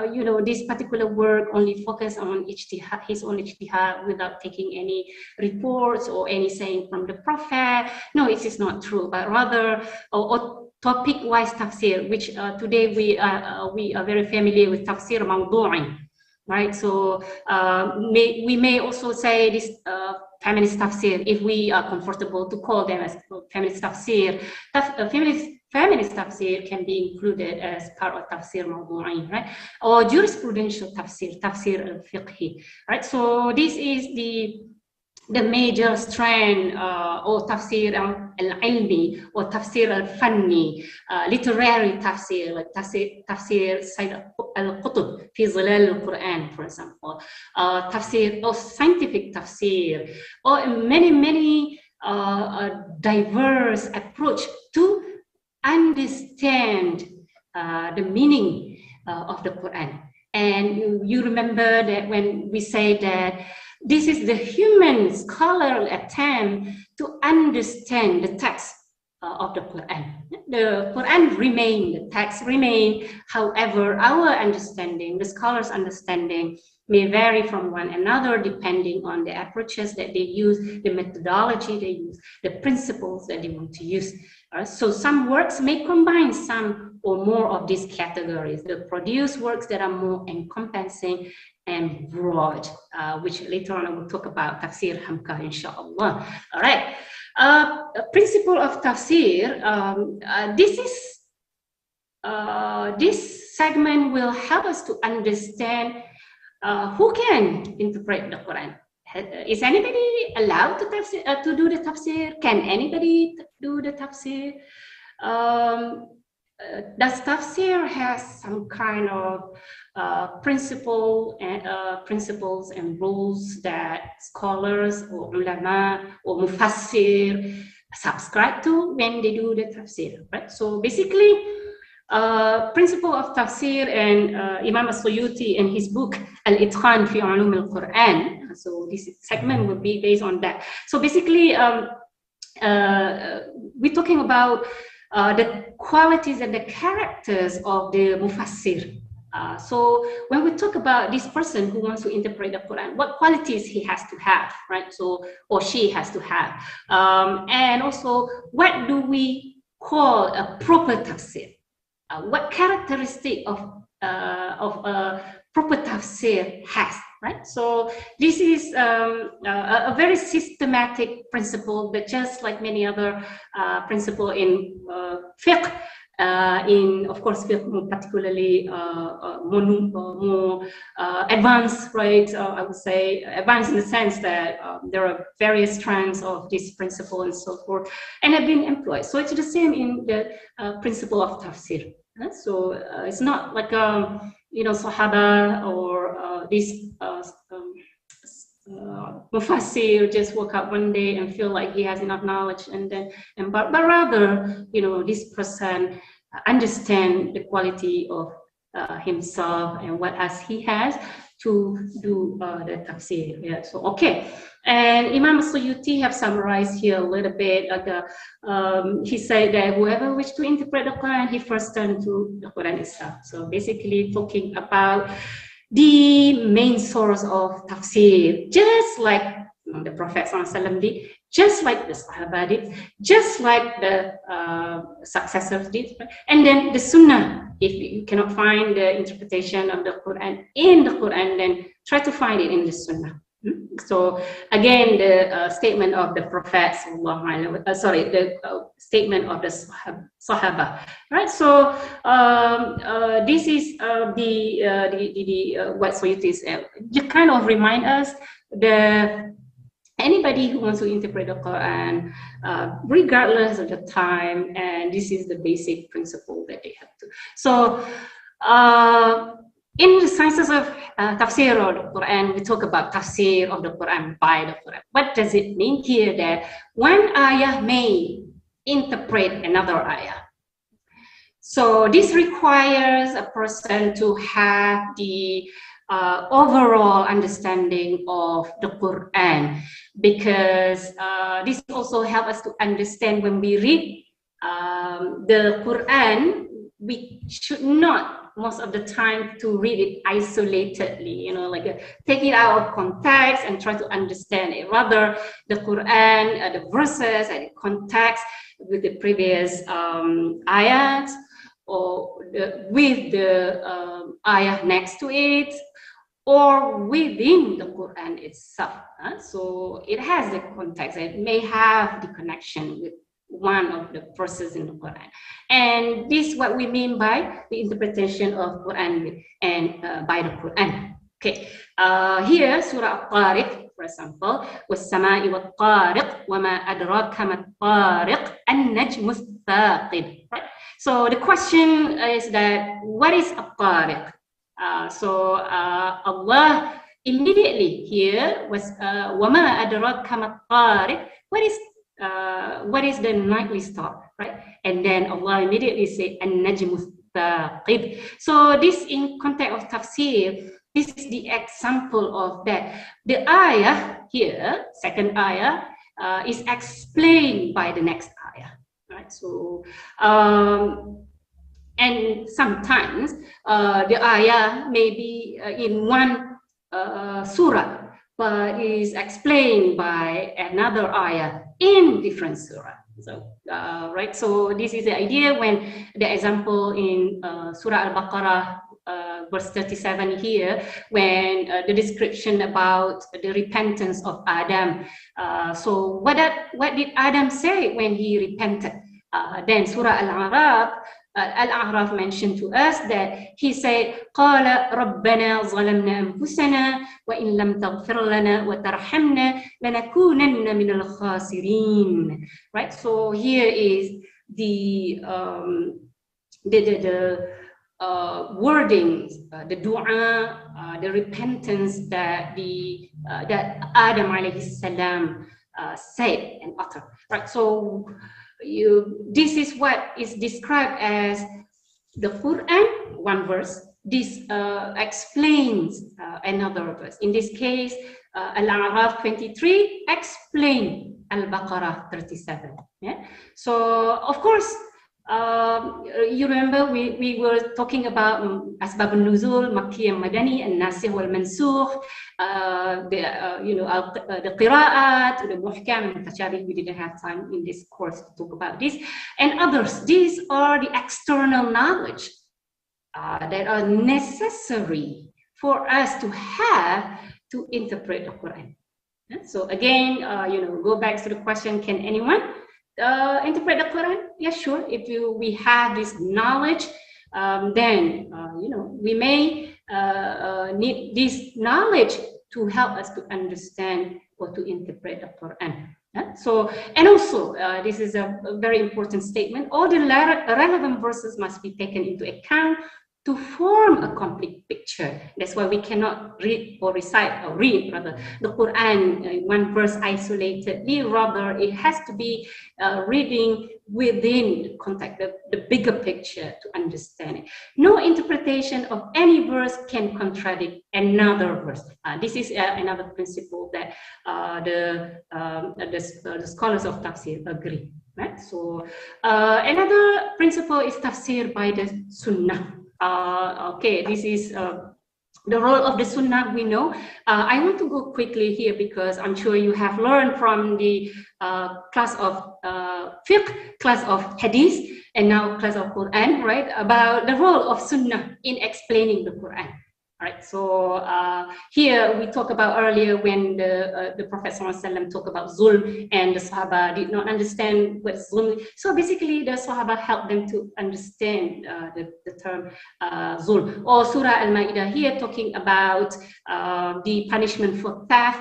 Speaker 3: this particular work only focus on ijtihad, his own ijtihad, without taking any reports or any saying from the Prophet? No, it is not true, but rather, topic-wise tafsir, which today we are very familiar with tafsir mawdu'i, right? So we may also say this feminist tafsir, if we are comfortable to call them as feminist tafsir. Feminist tafsir can be included as part of tafsir mawdu'i, right? Or jurisprudential tafsir, tafsir al-fiqhi, right? So this is the major strand, or tafsir al-ilmi, or tafsir al-fanni, literary tafsir, like tafsir Saidatolakma fi zilal al-Quran, for example, tafsir or scientific tafsir, or many diverse approach to understand the meaning of the Quran. And you remember that when we say that this is the human scholarly attempt to understand the text of the Quran. The Quran remain, the text remain. However, our understanding, the scholars' understanding, may vary from one another depending on the approaches that they use, the methodology they use, the principles that they want to use. So some works may combine some or more of these categories. They produce works that are more encompassing and broad, which later on I will talk about tafsir hamka, inshallah. All right. Principle of tafsir. This segment will help us to understand who can interpret the Quran. Is anybody allowed to do the tafsir? Can anybody do the tafsir? Does tafsir has some kind of principles and rules that scholars or ulama or mufassir subscribe to when they do the tafsir, right? So basically, principle of tafsir, and Imam As-Suyuti in his book Al-Itqan fi Ulum al-Quran. So this segment will be based on that. So basically, we're talking about the qualities and the characters of the mufassir. So when we talk about this person who wants to interpret the Quran, what qualities he has to have, right? So, or she has to have. And also, what do we call a proper tafsir? What characteristic of a proper tafsir has, right? So this is a very systematic principle, but just like many other principle in fiqh, of course, fiqh particularly more advanced, right? I would say advanced in the sense that there are various strands of this principle and so forth, and have been employed. So it's the same in the principle of tafsir. So it's not like Sahaba or this Mufassir just woke up one day and feel like he has enough knowledge, but rather, this person understand the quality of himself and what as he has to do the tafsir. Yeah. So okay, and Imam Suyuti have summarized here a little bit. He said that whoever wishes to interpret the Quran, he first turn to the Quran itself. So basically, talking about the main source of tafsir, just like the Prophet ﷺ did, just like the Sahaba did, just like the successors did, and then the Sunnah. If you cannot find the interpretation of the Quran in the Quran, then try to find it in the Sunnah. So again, the statement of the Prophet, the statement of the Sahaba, right? So this is what Suyuti is. You kind of remind us anybody who wants to interpret the Quran, regardless of the time, and this is the basic principle that they have to. So in the sciences of tafsir of the Quran, we talk about tafsir of the Quran by the Quran. What does it mean here? That one ayah may interpret another ayah. So this requires a person to have the overall understanding of the Quran, because this also helps us to understand when we read the Quran, we should not most of the time to read it isolatedly, take it out of context and try to understand it. Rather, the Quran, the verses and the context with the previous ayat, or with the ayah next to it, or within the Quran itself. So it has the context. It may have the connection with one of the verses in the Quran. And this is what we mean by the interpretation of Quran and by the Quran. Okay, here Surah Al-Tariq, for example, وَالسَّمَاءِ وَالطَّارِقِ وَمَا أَدْرَاكَ مَا الطَّارِقِ النَّجْمُ الثَّاقِبِ. So the question is that what is Al-Tariq? So Allah immediately here was وَمَا أَدْرَاكَ مَا الطَّارِقِ. What is the nightly star, right? And then Allah immediately say an-najmu thaqib. So this in context of tafsir, this is the example of that. The ayah here, second ayah, is explained by the next ayah, right? So and sometimes the ayah may be in one surah, but is explained by another ayah in different surah. So, right. So this is the idea when the example in Surah Al-Baqarah, verse 37 here, when the description about the repentance of Adam. So what did Adam say when he repented? Then Surah Al-A'raf mentioned to us that he said, قَالَ رَبَّنَا ظَلَمْنَا أَنفُسَنَا وَإِن لَمْ تَغْفِرْ لَنَا وَتَرْحَمْنَا لَنَكُونَنَّ مِنَ الْخَاسِرِينَ. Right. So here is the wording, the dua, the repentance that that Adam alayhi salam said and uttered. Right. So this is what is described as the Quran, one verse. This explains another verse. In this case, Al-A'raf 23 explain Al-Baqarah 37. Yeah. So of course, You remember we were talking about Asbab al-Nuzul, Makki and Madani, and Nasikh wal Mansukh, the Qira'at, the Muhkam and Mutashabih. We didn't have time in this course to talk about this, and others. These are the external knowledge that are necessary for us to have to interpret the Quran. So again, go back to the question: can anyone interpret the Quran? Yeah, sure. If we have this knowledge, then we may need this knowledge to help us to understand or to interpret the Quran. Yeah? So, and also, this is a very important statement. All the relevant verses must be taken into account to form a complete picture. That's why we cannot read or recite, or read rather, the Quran one verse isolatedly. Rather, it has to be reading within the context, the bigger picture to understand it. No interpretation of any verse can contradict another verse. This is another principle that the scholars of Tafsir agree. Right? So another principle is Tafsir by the Sunnah. Okay, this is the role of the Sunnah. We know. I want to go quickly here because I'm sure you have learned from the class of fiqh, class of hadith, and now class of Quran, right? About the role of Sunnah in explaining the Quran. Right, so here we talked about earlier when the Prophet ﷺ talked about zulm and the Sahaba did not understand what zulm. So basically the Sahaba helped them to understand the term zulm. Or Surah Al-Ma'idah here talking about the punishment for theft,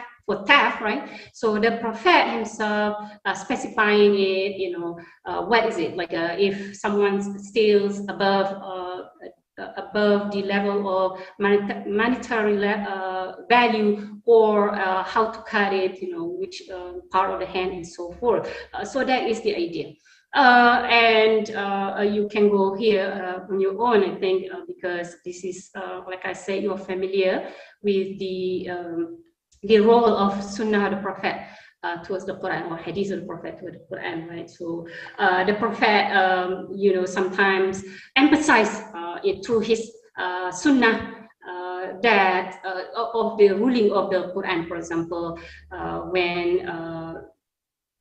Speaker 3: right? So the Prophet himself specifying it, what is it? Like if someone steals above the level of monetary value, or how to cut it, which part of the hand and so forth. So that is the idea. And you can go here on your own, I think, because this is, like I said, you're familiar with the role of Sunnah, the Prophet, towards the Quran, or Hadith of the Prophet towards the Quran, right? So the Prophet, sometimes emphasize it through his Sunnah that of the ruling of the Quran. For example, when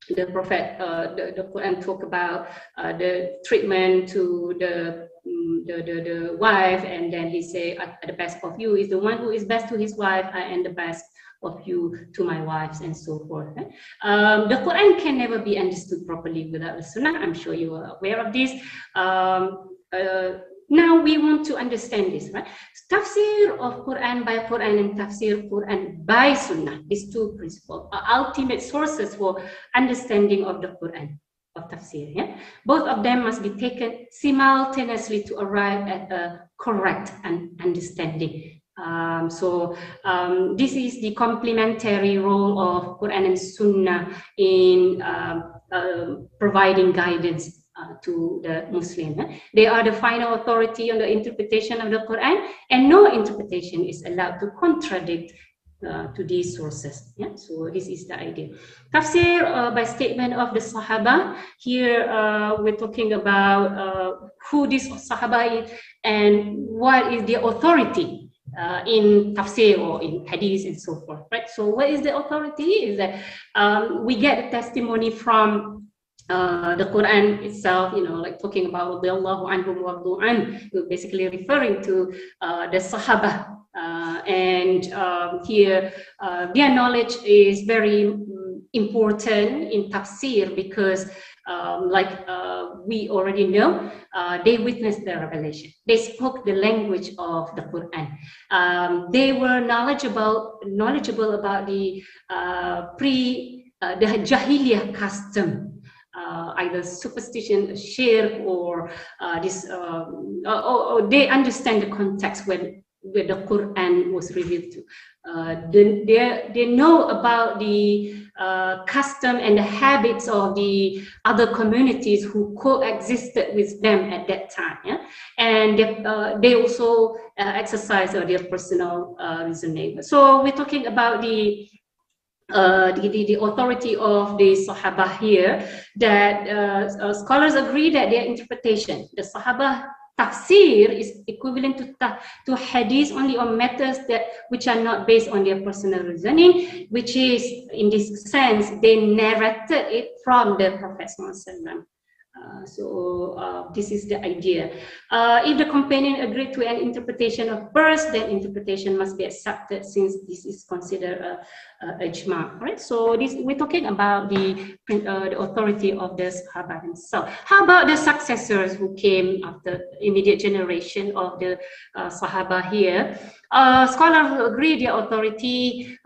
Speaker 3: the Prophet, the Quran talk about the treatment to the wife, and then he say, the best of you is the one who is best to his wife, and the best of you to my wives, and so forth. The Quran can never be understood properly without the Sunnah. I'm sure you are aware of this. Now we want to understand this, right? Tafsir of Quran by Quran and Tafsir Quran by Sunnah. These two principles are ultimate sources for understanding of the Quran, of Tafsir. Yeah? Both of them must be taken simultaneously to arrive at a correct understanding. This is the complementary role of Quran and Sunnah in providing guidance to the Muslim. They are the final authority on the interpretation of the Quran, and no interpretation is allowed to contradict to these sources. Yeah? So this is the idea. Tafsir by statement of the Sahaba. Here we're talking about who this Sahaba is and what is the authority in Tafsir or in Hadith and so forth, right? So what is the authority? Is that we get a testimony from the Quran itself, like talking about Radiyallahu anhum wa radu an, basically referring to the Sahaba. And here their knowledge is very important in Tafsir because we already know, they witnessed the revelation. They spoke the language of the Quran. They were knowledgeable about the the Jahiliyah custom, either superstition, shirk, or this. Or they understand the context where the Quran was revealed to. They know about the custom and the habits of the other communities who coexisted with them at that time. Yeah? And they also exercise their personal reasoning. So we're talking about the the authority of the Sahaba here, that scholars agree that their interpretation, the Sahaba Tafsir, is equivalent to Hadith only on matters which are not based on their personal reasoning, which is, in this sense, they narrated it from the Prophet ﷺ. This is the idea. If the companion agreed to an interpretation of verse, then interpretation must be accepted, since this is considered a ijma. Right? So we're talking about the authority of the Sahaba themselves. How about the successors who came after immediate generation of the Sahaba here? Scholars agree their authority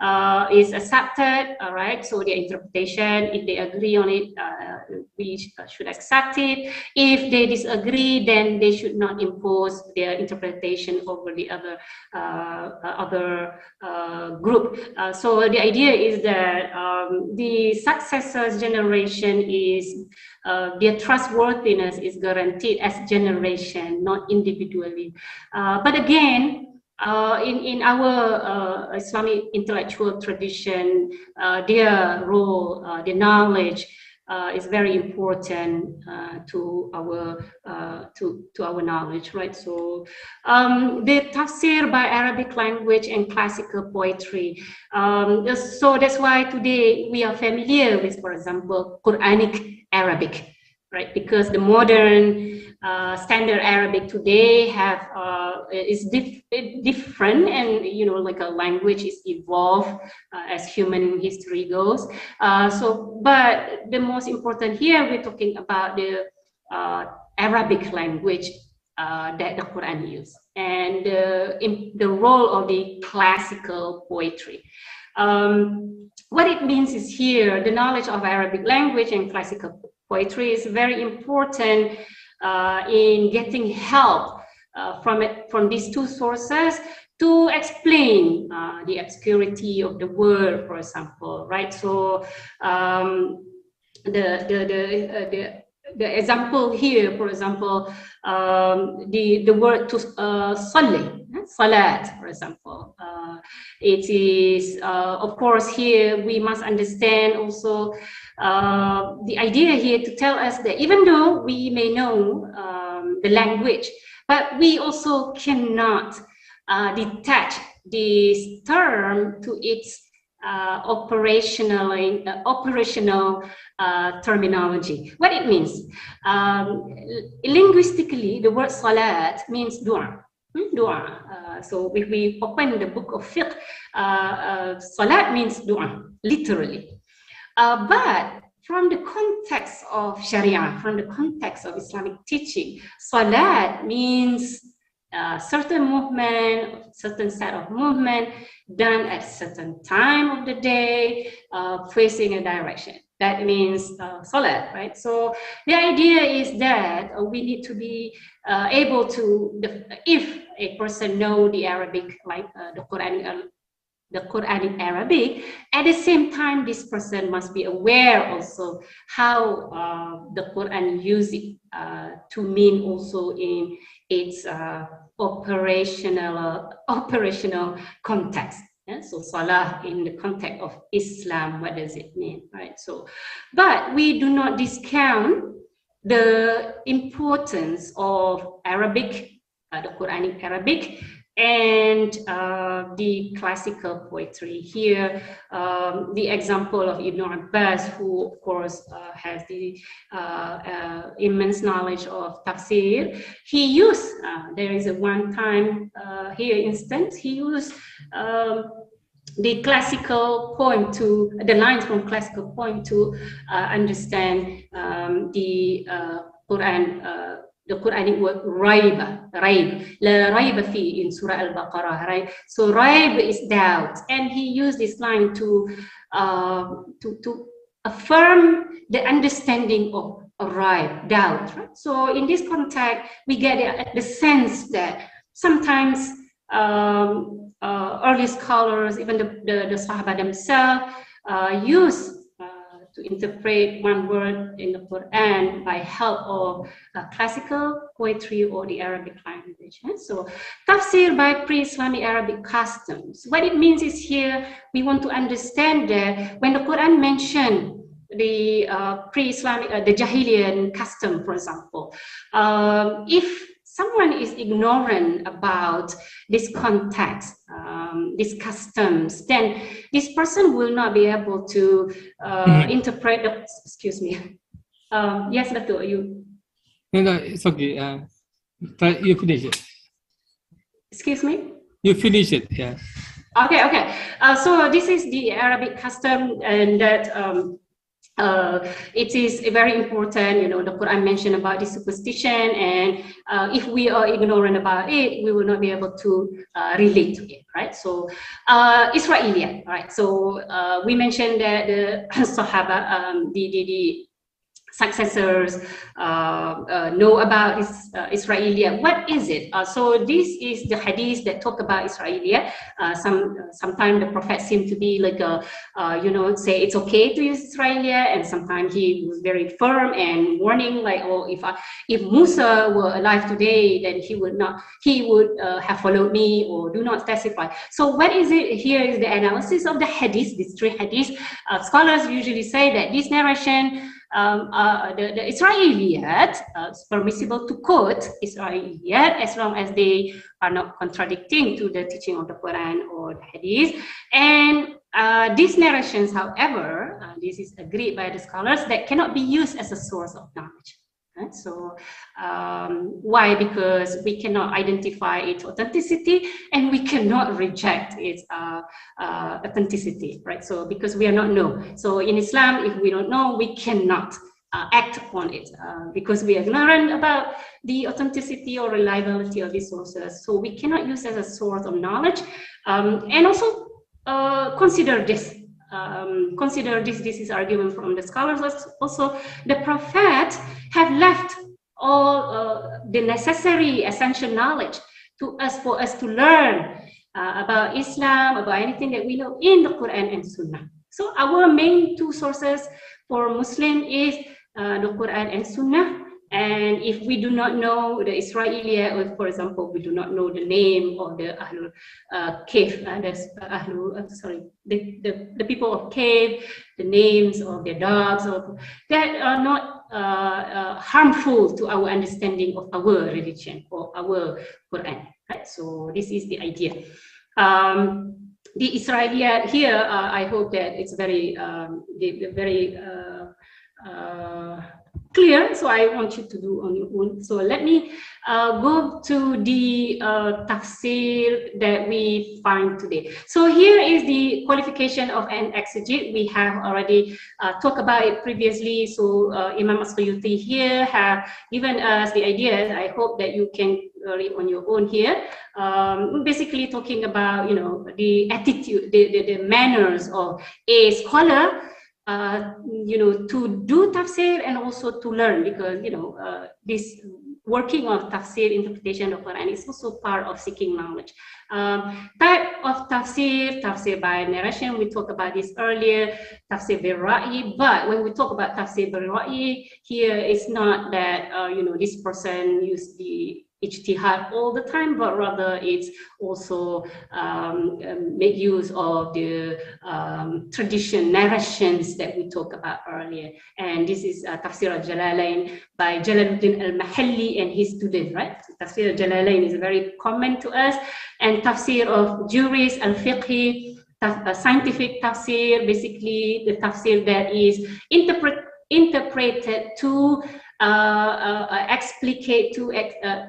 Speaker 3: is accepted. All right. So their interpretation, if they agree on it, we should accept it. If they disagree, then they should not impose their interpretation over the other group. So the idea is that the successors generation is their trustworthiness is guaranteed as generation, not individually. But again, in our Islamic intellectual tradition, their role, their knowledge is very important to our knowledge, right? So the tafsir by Arabic language and classical poetry. So that's why today we are familiar with, for example, Quranic Arabic, right? Because the modern standard Arabic today is different, and like a language is evolved as human history goes. But the most important here, we're talking about the Arabic language that the Quran uses, and in the role of the classical poetry. What it means is here, the knowledge of Arabic language and classical poetry is very important in getting help from these two sources to explain the obscurity of the word, for example, right? So the example here, for example, the word to salat, for example, it is of course here we must understand also the idea here to tell us that even though we may know the language, but we also cannot detach this term to its operational terminology. What it means, linguistically, the word salat means dua. So if we open the book of fiqh, salat means dua, literally. But from the context of Sharia, from the context of Islamic teaching, salat means certain movement, certain set of movement done at certain time of the day, facing a direction. That means salat, right? So the idea is that we need to be able to, if a person know the Arabic, like the Quranic Arabic, at the same time, this person must be aware also how the Quran uses it to mean also in its operational context. Yeah? So Salah in the context of Islam, what does it mean, right? So, but we do not discount the importance of Arabic, the Quranic Arabic, and the classical poetry. Here, the example of Ibn Abbas, who of course has the immense knowledge of Tafsir. He used, there is a one time here instance, he used the classical poem to, the lines from classical poem to understand the Quran, the Quranic word raib, la raiba fi in Surah Al-Baqarah, right? So raib is doubt, and he used this line to affirm the understanding of raib, doubt, right? So in this context, we get the sense that sometimes early scholars, even the Sahaba themselves, use to interpret one word in the Quran by help of classical poetry or the Arabic language. So tafsir by pre-Islamic Arabic customs. What it means is here we want to understand that when the Quran mentioned the pre-Islamic, the Jahilian custom, for example, if someone is ignorant about this context, these customs, then this person will not be able to interpret the, excuse me. Yes, Dato', you.
Speaker 1: No, it's okay. You finish it.
Speaker 3: Excuse me?
Speaker 1: You finish it, yeah.
Speaker 3: Okay. So this is the Arabic custom, and that it is very important. The Quran mentioned about this superstition, and if we are ignorant about it, we will not be able to relate to it, right? So Israeliyah, right? So we mentioned that the Sahaba, the successors know about this Israeliyah. What is it? So this is the hadith that talk about Israeliyah. Sometimes the Prophet seemed to be like say it's okay to use Israeliyah, and sometimes he was very firm and warning, like, oh, if Musa were alive today, then he would have followed me, or do not specify. So what is it? Here is the analysis of the hadith, these three hadiths. Scholars usually say that this narration, the Israeliyat, it's permissible to quote Israeliyat as long as they are not contradicting to the teaching of the Quran or the Hadith. And these narrations, however, this is agreed by the scholars, that cannot be used as a source of knowledge. Right? So why? Because we cannot identify its authenticity, and we cannot reject its authenticity, right? So because we are not know. So in Islam, if we don't know, we cannot act upon it because we are ignorant about the authenticity or reliability of these sources. So we cannot use as a source of knowledge. And also consider this. This is argument from the scholars. Also, the Prophet have left all the necessary essential knowledge to us, for us to learn about Islam, about anything that we know in the Quran and Sunnah. So our main two sources for Muslim is the Quran and Sunnah. And if we do not know the Israeliyah, or for example, we do not know the name of the Ahlul Cave, the people of cave, the names of their dogs, that are not harmful to our understanding of our religion or our Quran. Right? So this is the idea. The Israeliyah here, I hope that it's very, clear, so I want you to do on your own. So let me go to the tafsir that we find today. So here is the qualification of an exegete. We have already talked about it previously. So Imam As-Suyuti here have given us the ideas. I hope that you can read on your own here. Basically talking about, the attitude, the manners of a scholar, to do tafsir and also to learn, because, this working of tafsir, interpretation of Quran, is also part of seeking knowledge. Type of tafsir by narration, we talked about this earlier, tafsir bil-ra'i, but when we talk about tafsir bil-ra'i, here it's not that, this person used the ijtihad all the time, but rather it's also make use of the tradition narrations that we talked about earlier. And this is Tafsir al-Jalalain by Jalaluddin al-Mahalli and his student, right? Tafsir al-Jalalain is very common to us. And Tafsir of jurists, al-Fiqh, scientific tafsir, basically the tafsir that is interpreted to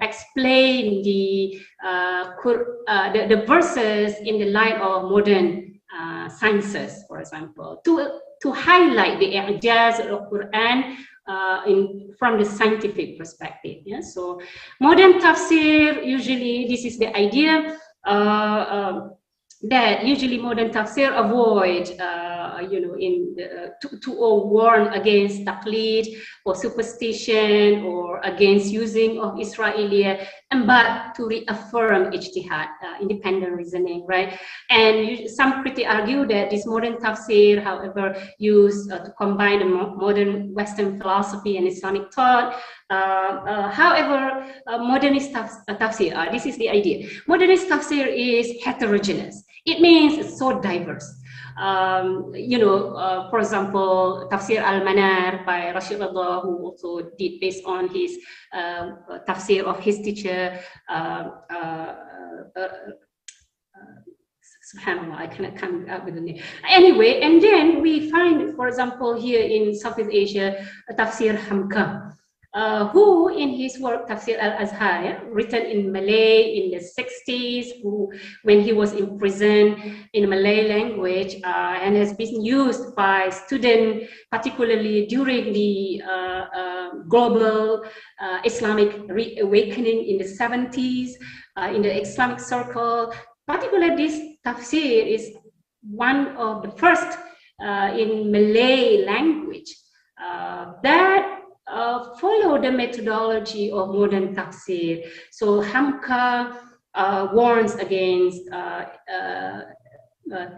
Speaker 3: explain the verses in the light of modern sciences, for example, to highlight the i'jaz of Quran from the scientific perspective. Yeah? So modern tafsir, usually this is the idea that usually modern tafsir avoid to warn against taqlid or superstition or against using of Israeliyah, and but to reaffirm ijtihad, independent reasoning, right? And some critics argue that this modern tafsir, however, used to combine the modern Western philosophy and Islamic thought. However, modernist tafsir, this is the idea. Modernist tafsir is heterogeneous. It means it's so diverse. For example, Tafsir Al-Manar by Rashid Rida, who also did based on his tafsir of his teacher, subhanAllah, I cannot come up with the name. Anyway, and then we find, for example, here in Southeast Asia, Tafsir Hamka, who in his work Tafsir Al-Azhar, written in Malay in the 60s, when he was in prison in Malay language, and has been used by students, particularly during the global Islamic reawakening in the 70s, in the Islamic circle. Particularly this tafsir is one of the first in Malay language that follow the methodology of modern tafsir. So Hamka warns against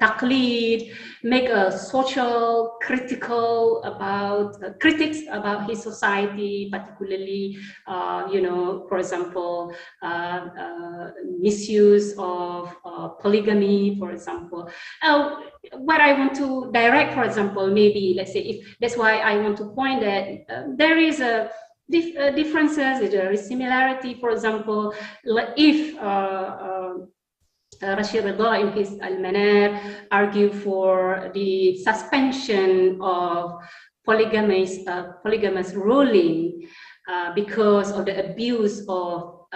Speaker 3: taqlid, make a social critical about critics about his society, particularly for example misuse of polygamy, for example. What I want to direct, for example, maybe let's say, if that's why I want to point that there is a differences, there is similarity. For example, if Rashid Rida in his Al-Manar argue for the suspension of polygamous ruling because of the abuse of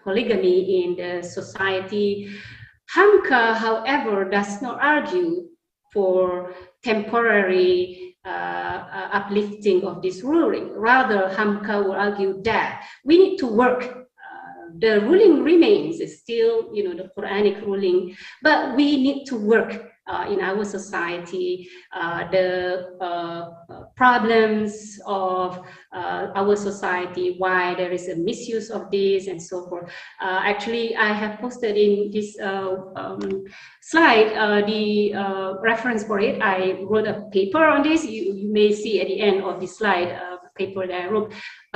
Speaker 3: polygamy in the society. Hamka, however, does not argue for temporary uplifting of this ruling. Rather, Hamka will argue that we need to work. The ruling remains still, the Quranic ruling, but we need to work in our society, the problems of our society, why there is a misuse of this and so forth. Actually, I have posted in this slide the reference for it. I wrote a paper on this. You may see at the end of the slide paper that I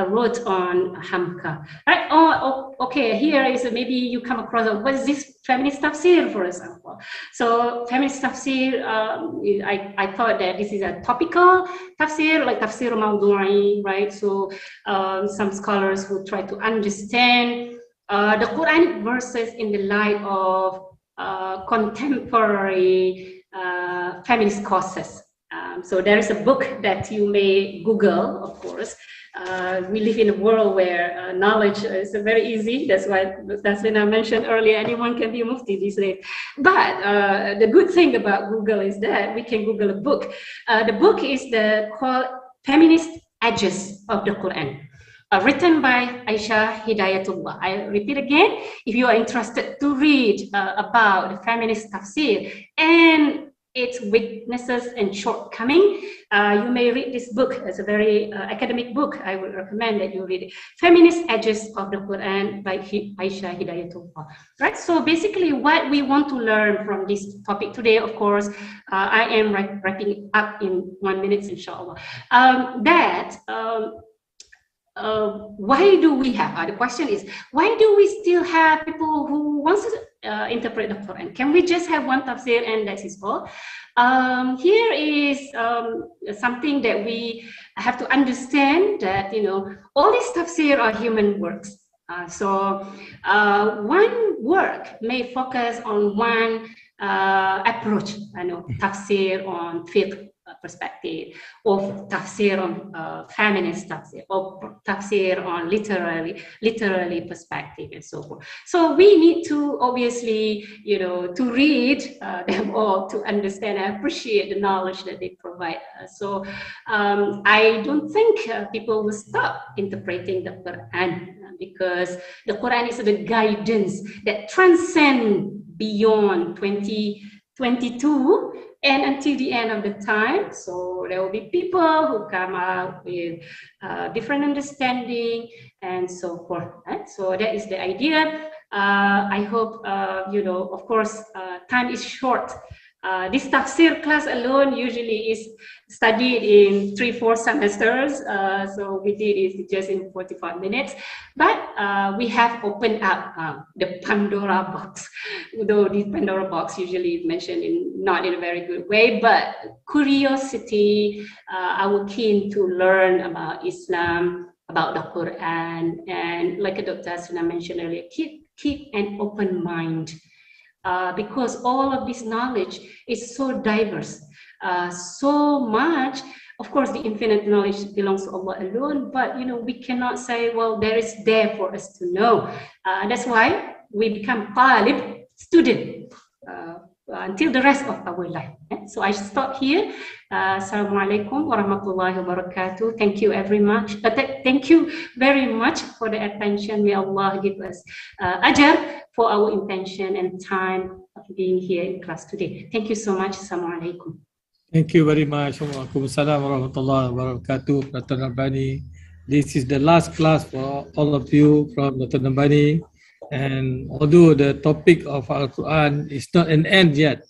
Speaker 3: wrote on Hamka. Right? Oh, okay. Here is maybe you come across what is this feminist tafsir, for example. So feminist tafsir, I thought that this is a topical tafsir, like tafsir mawdu'i, right? So some scholars who try to understand the Quranic verses in the light of contemporary feminist causes. So there is a book that you may Google, of course. We live in a world where knowledge is very easy. That's why Haslina mentioned earlier, anyone can be a mufti these days. But the good thing about Google is that we can Google a book. The book is called Feminist Edges of the Quran, written by Aisha Hidayatullah. I repeat again, if you are interested to read about the feminist tafsir and its weaknesses and shortcomings, you may read this book. It's a very academic book. I would recommend that you read it. Feminist Edges of the Quran by Aisha Hidayatullah. Right. So basically, what we want to learn from this topic today, of course, I am wrapping it up in 1 minute, inshallah. Why do we have? The question is, why do we still have people who want to interpret the Quran? Can we just have one tafsir and that is all? Here is something that we have to understand, that all these tafsir are human works. So one work may focus on one approach, tafsir on fiqh perspective, or tafsir on feminist tafsir, or tafsir on literary perspective, and so forth. So we need to obviously, to read them all to understand and appreciate the knowledge that they provide us. So I don't think people will stop interpreting the Quran, because the Quran is the guidance that transcends beyond 20 22 and until the end of the time. So there will be people who come up with different understanding and so forth. Right? So that is the idea. I hope, you know, of course, time is short. This tafsir class alone usually is studied in 3-4 semesters. So we did it just in 45 minutes. But we have opened up the Pandora box, though the Pandora box usually is mentioned not in a very good way, but curiosity, our keen to learn about Islam, about the Quran, and like Dr. Haslina mentioned earlier, keep an open mind. Because all of this knowledge is so diverse, so much. Of course, the infinite knowledge belongs to Allah alone, but you know, we cannot say, well, there is there for us to know. That's why we become talib, student, until the rest of our life. So I stop here. Assalamualaikum warahmatullahi wabarakatuh. Thank you very much. Thank you very much for the attention. May Allah give us ajar for our intention and time of being here in class today. Thank you so much. Assalamualaikum.
Speaker 1: Thank you very much. Waalaikumsalam warahmatullahi wabarakatuh, Dr. Norbani. This is the last class for all of you from Dr. Norbani. And although the topic of Al-Quran is not an end yet,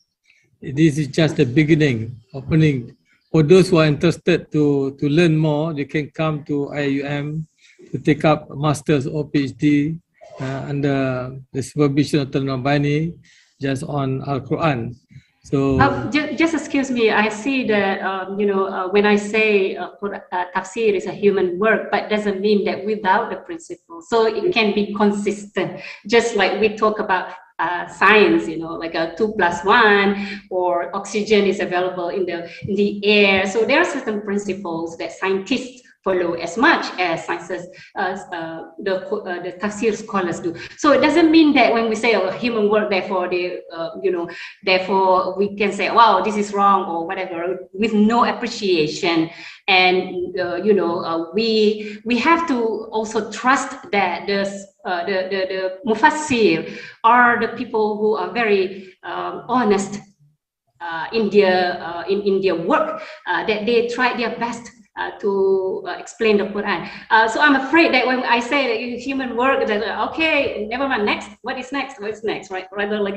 Speaker 1: this is just the beginning, opening. For those who are interested to learn more, they can come to IIUM to take up a master's or PhD under the supervision of Dr. Norbani just on Al-Quran. So
Speaker 3: just excuse me, I see that you know, when I say tafsir is a human work, but doesn't mean that without the principle. So it can be consistent, just like we talk about science, you know, like a 2+1, or oxygen is available in the air. So there are certain principles that scientists follow as much as sciences, the tafsir scholars do. So it doesn't mean that when we say human work, therefore you know, therefore we can say, wow, this is wrong or whatever, with no appreciation. And you know, we have to also trust that the mufassir are the people who are very honest in their work, that they try their best to explain the Quran. So I'm afraid that when I say that human work, that okay, never mind, next, what is next, right? Rather like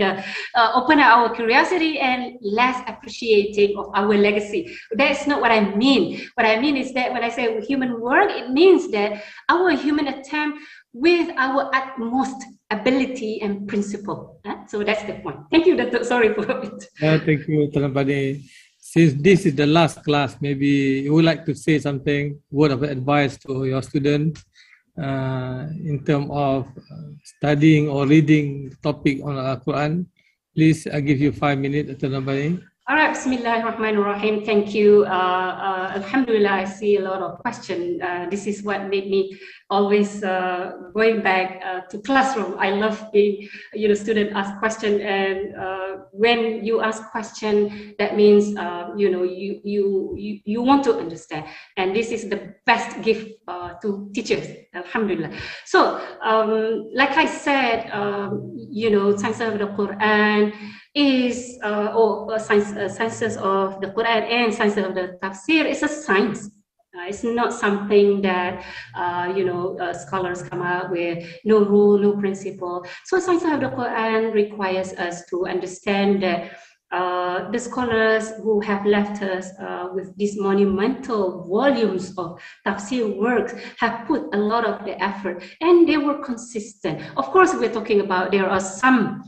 Speaker 3: open our curiosity and less appreciating of our legacy. That's not what I mean. What I mean is that when I say human work, it means that our human attempt with our utmost ability and principle. So that's the point. Thank you, Doctor. Sorry for it.
Speaker 1: Thank you, Dr. Norbani. Since this is the last class, maybe you would like to say something, word of advice to your students in terms of studying or reading the topic on Al-Quran. Please, I give you 5 minutes, Dr. Norbani.
Speaker 3: All right, Bismillahirrahmanirrahim. Thank you. Alhamdulillah, I see a lot of questions. This is what made me always going back to classroom. I love being, you know, student ask question, and when you ask question, that means you know, you want to understand, and this is the best gift to teachers. Alhamdulillah. So like I said, you know, science of the Quran is sciences of the Quran and science of the Tafsir is a science. It's not something that you know, scholars come up with no rule, no principle. So science of the Quran requires us to understand that the scholars who have left us with these monumental volumes of tafsir works have put a lot of the effort, and they were consistent. Of course, we're talking about there are some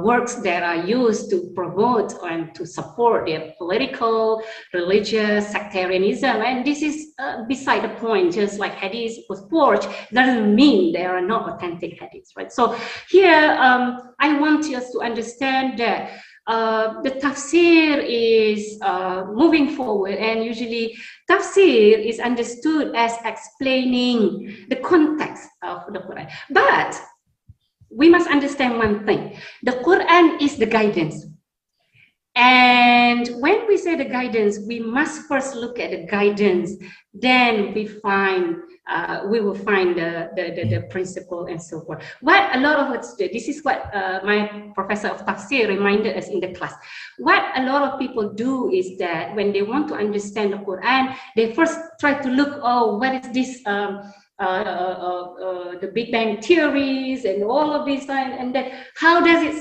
Speaker 3: works that are used to promote and to support their political, religious, sectarianism, and this is beside the point. Just like hadith was forged, doesn't mean they are not authentic hadiths, right? So here, I want us to understand that the tafsir is moving forward, and usually tafsir is understood as explaining the context of the Quran. But we must understand one thing: the Quran is the guidance. And when we say the guidance, we must first look at the guidance, then we will find the principle and so forth. What a lot of us do, this is what my professor of Tafsir reminded us in the class. What a lot of people do is that when they want to understand the Quran, they first try to look, oh, what is this the Big Bang theories and all of these things, and then how does it,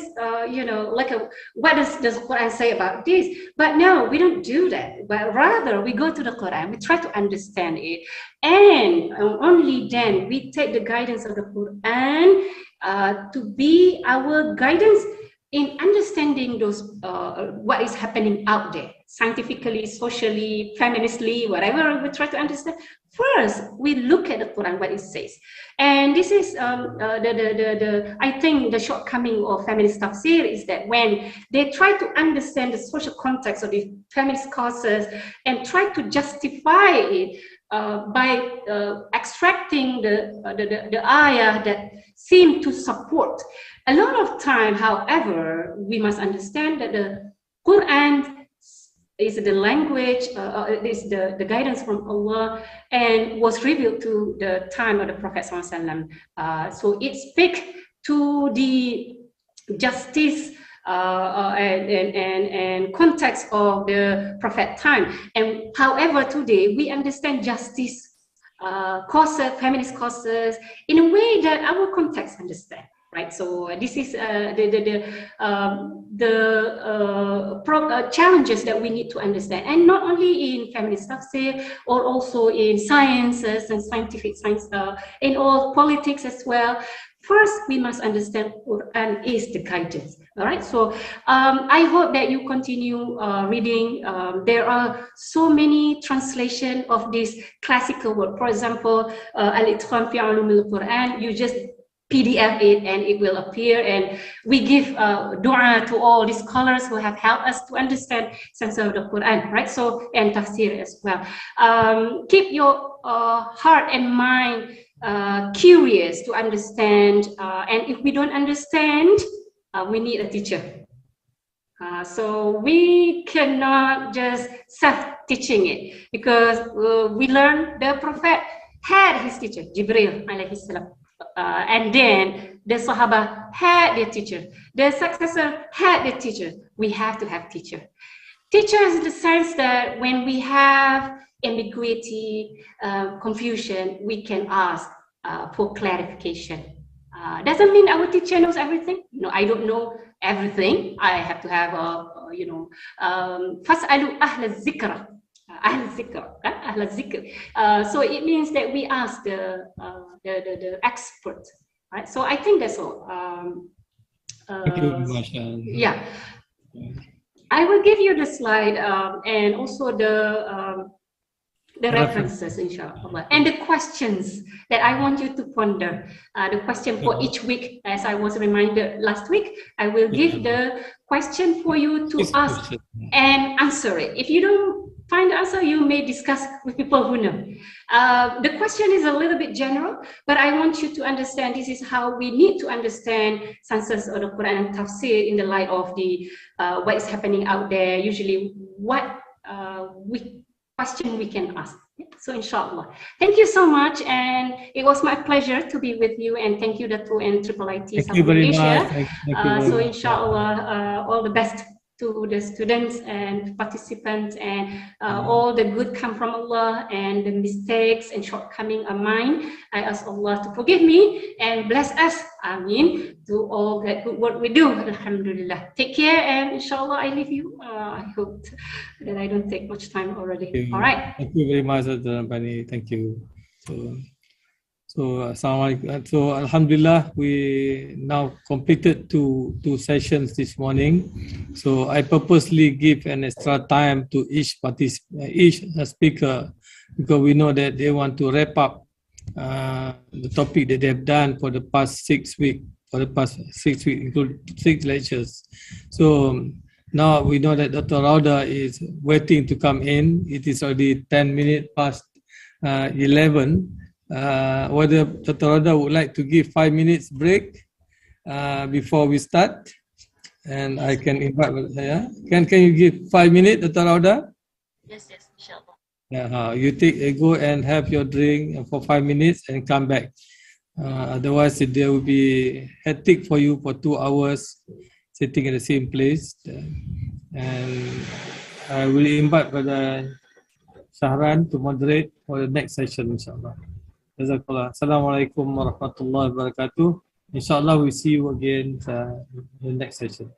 Speaker 3: what does the Quran say about this? But no, we don't do that. But rather, we go to the Quran, we try to understand it, and only then we take the guidance of the Quran to be our guidance in understanding those what is happening out there, scientifically, socially, feministly, whatever we try to understand. First, we look at the Quran, what it says. And this is I think the shortcoming of feminist tafsir is that when they try to understand the social context of the feminist causes and try to justify it by extracting the ayah that seem to support. A lot of time, however, we must understand that the Quran is the language, is the guidance from Allah, and was revealed to the time of the Prophet ﷺ. So it speaks to the justice and context of the Prophet time. And however, today we understand justice causes, feminist causes, in a way that our context understand. Right, so this is challenges that we need to understand, and not only in feminist tafsir, or also in sciences and scientific science, in all politics as well. First, we must understand Quran is the guidance. All right, so I hope that you continue reading. There are so many translations of this classical word. For example, Al-Itqan fi Ulum al-Quran. You just PDF it and it will appear, and we give dua to all these scholars who have helped us to understand sense of the Quran, right? So, and tafsir as well. Keep your heart and mind curious to understand, and if we don't understand, we need a teacher. So we cannot just self-teaching it, because we learn the Prophet had his teacher, Jibril alayhi salam. And then the Sahaba had their teacher. The successor had their teacher. We have to have teacher. Teachers in the sense that when we have ambiguity, confusion, we can ask for clarification. Doesn't mean our teacher knows everything. No, I don't know everything. I have to have فَاسْأَلُوا أَهْلَ الذِّكْرَ. So it means that we ask the expert, right? So I think that's all.
Speaker 1: Thank you very much.
Speaker 3: Yeah, I will give you the slide and also the references, inshallah, and the questions that I want you to ponder. The question for each week, as I was reminded last week, I will give the question for you to ask and answer it. If you don't find the answer, you may discuss with people who know. The question is a little bit general, but I want you to understand this is how we need to understand senses of the Quran and Tafsir in the light of the what is happening out there. Usually, what question we can ask. So, inshallah. Thank you so much, and it was my pleasure to be with you. And thank you, Datu and IIIT.
Speaker 1: Thank you very much.
Speaker 3: So, inshallah, all the best to the students and participants, and all the good come from Allah, and the mistakes and shortcomings are mine. I ask Allah to forgive me and bless us. Ameen. Do all that good work we do. Alhamdulillah. Take care, and inshallah I leave you. I hope that I don't take much time already. All right.
Speaker 1: Thank you very much, Norbani. Thank you. So, so Alhamdulillah, we now completed two sessions this morning. So I purposely give an extra time to each speaker, because we know that they want to wrap up the topic that they have done for the past 6 weeks. Including 6 lectures. So now we know that Dr. Rauda is waiting to come in. It is already 10 minutes past 11. Whether Dr. Rauda would like to give 5 minutes break before we start? And I can invite, can you give 5 minutes, Dr. Rauda?
Speaker 2: Yes, inshallah.
Speaker 1: Yeah, you go and have your drink for 5 minutes and come back. Otherwise, there will be hectic for you for 2 hours sitting in the same place. And I will invite Brother Shahran to moderate for the next session, inshallah. Jazakallah. Assalamualaikum warahmatullahi wabarakatuh. Inshallah, we'll see you again in the next session.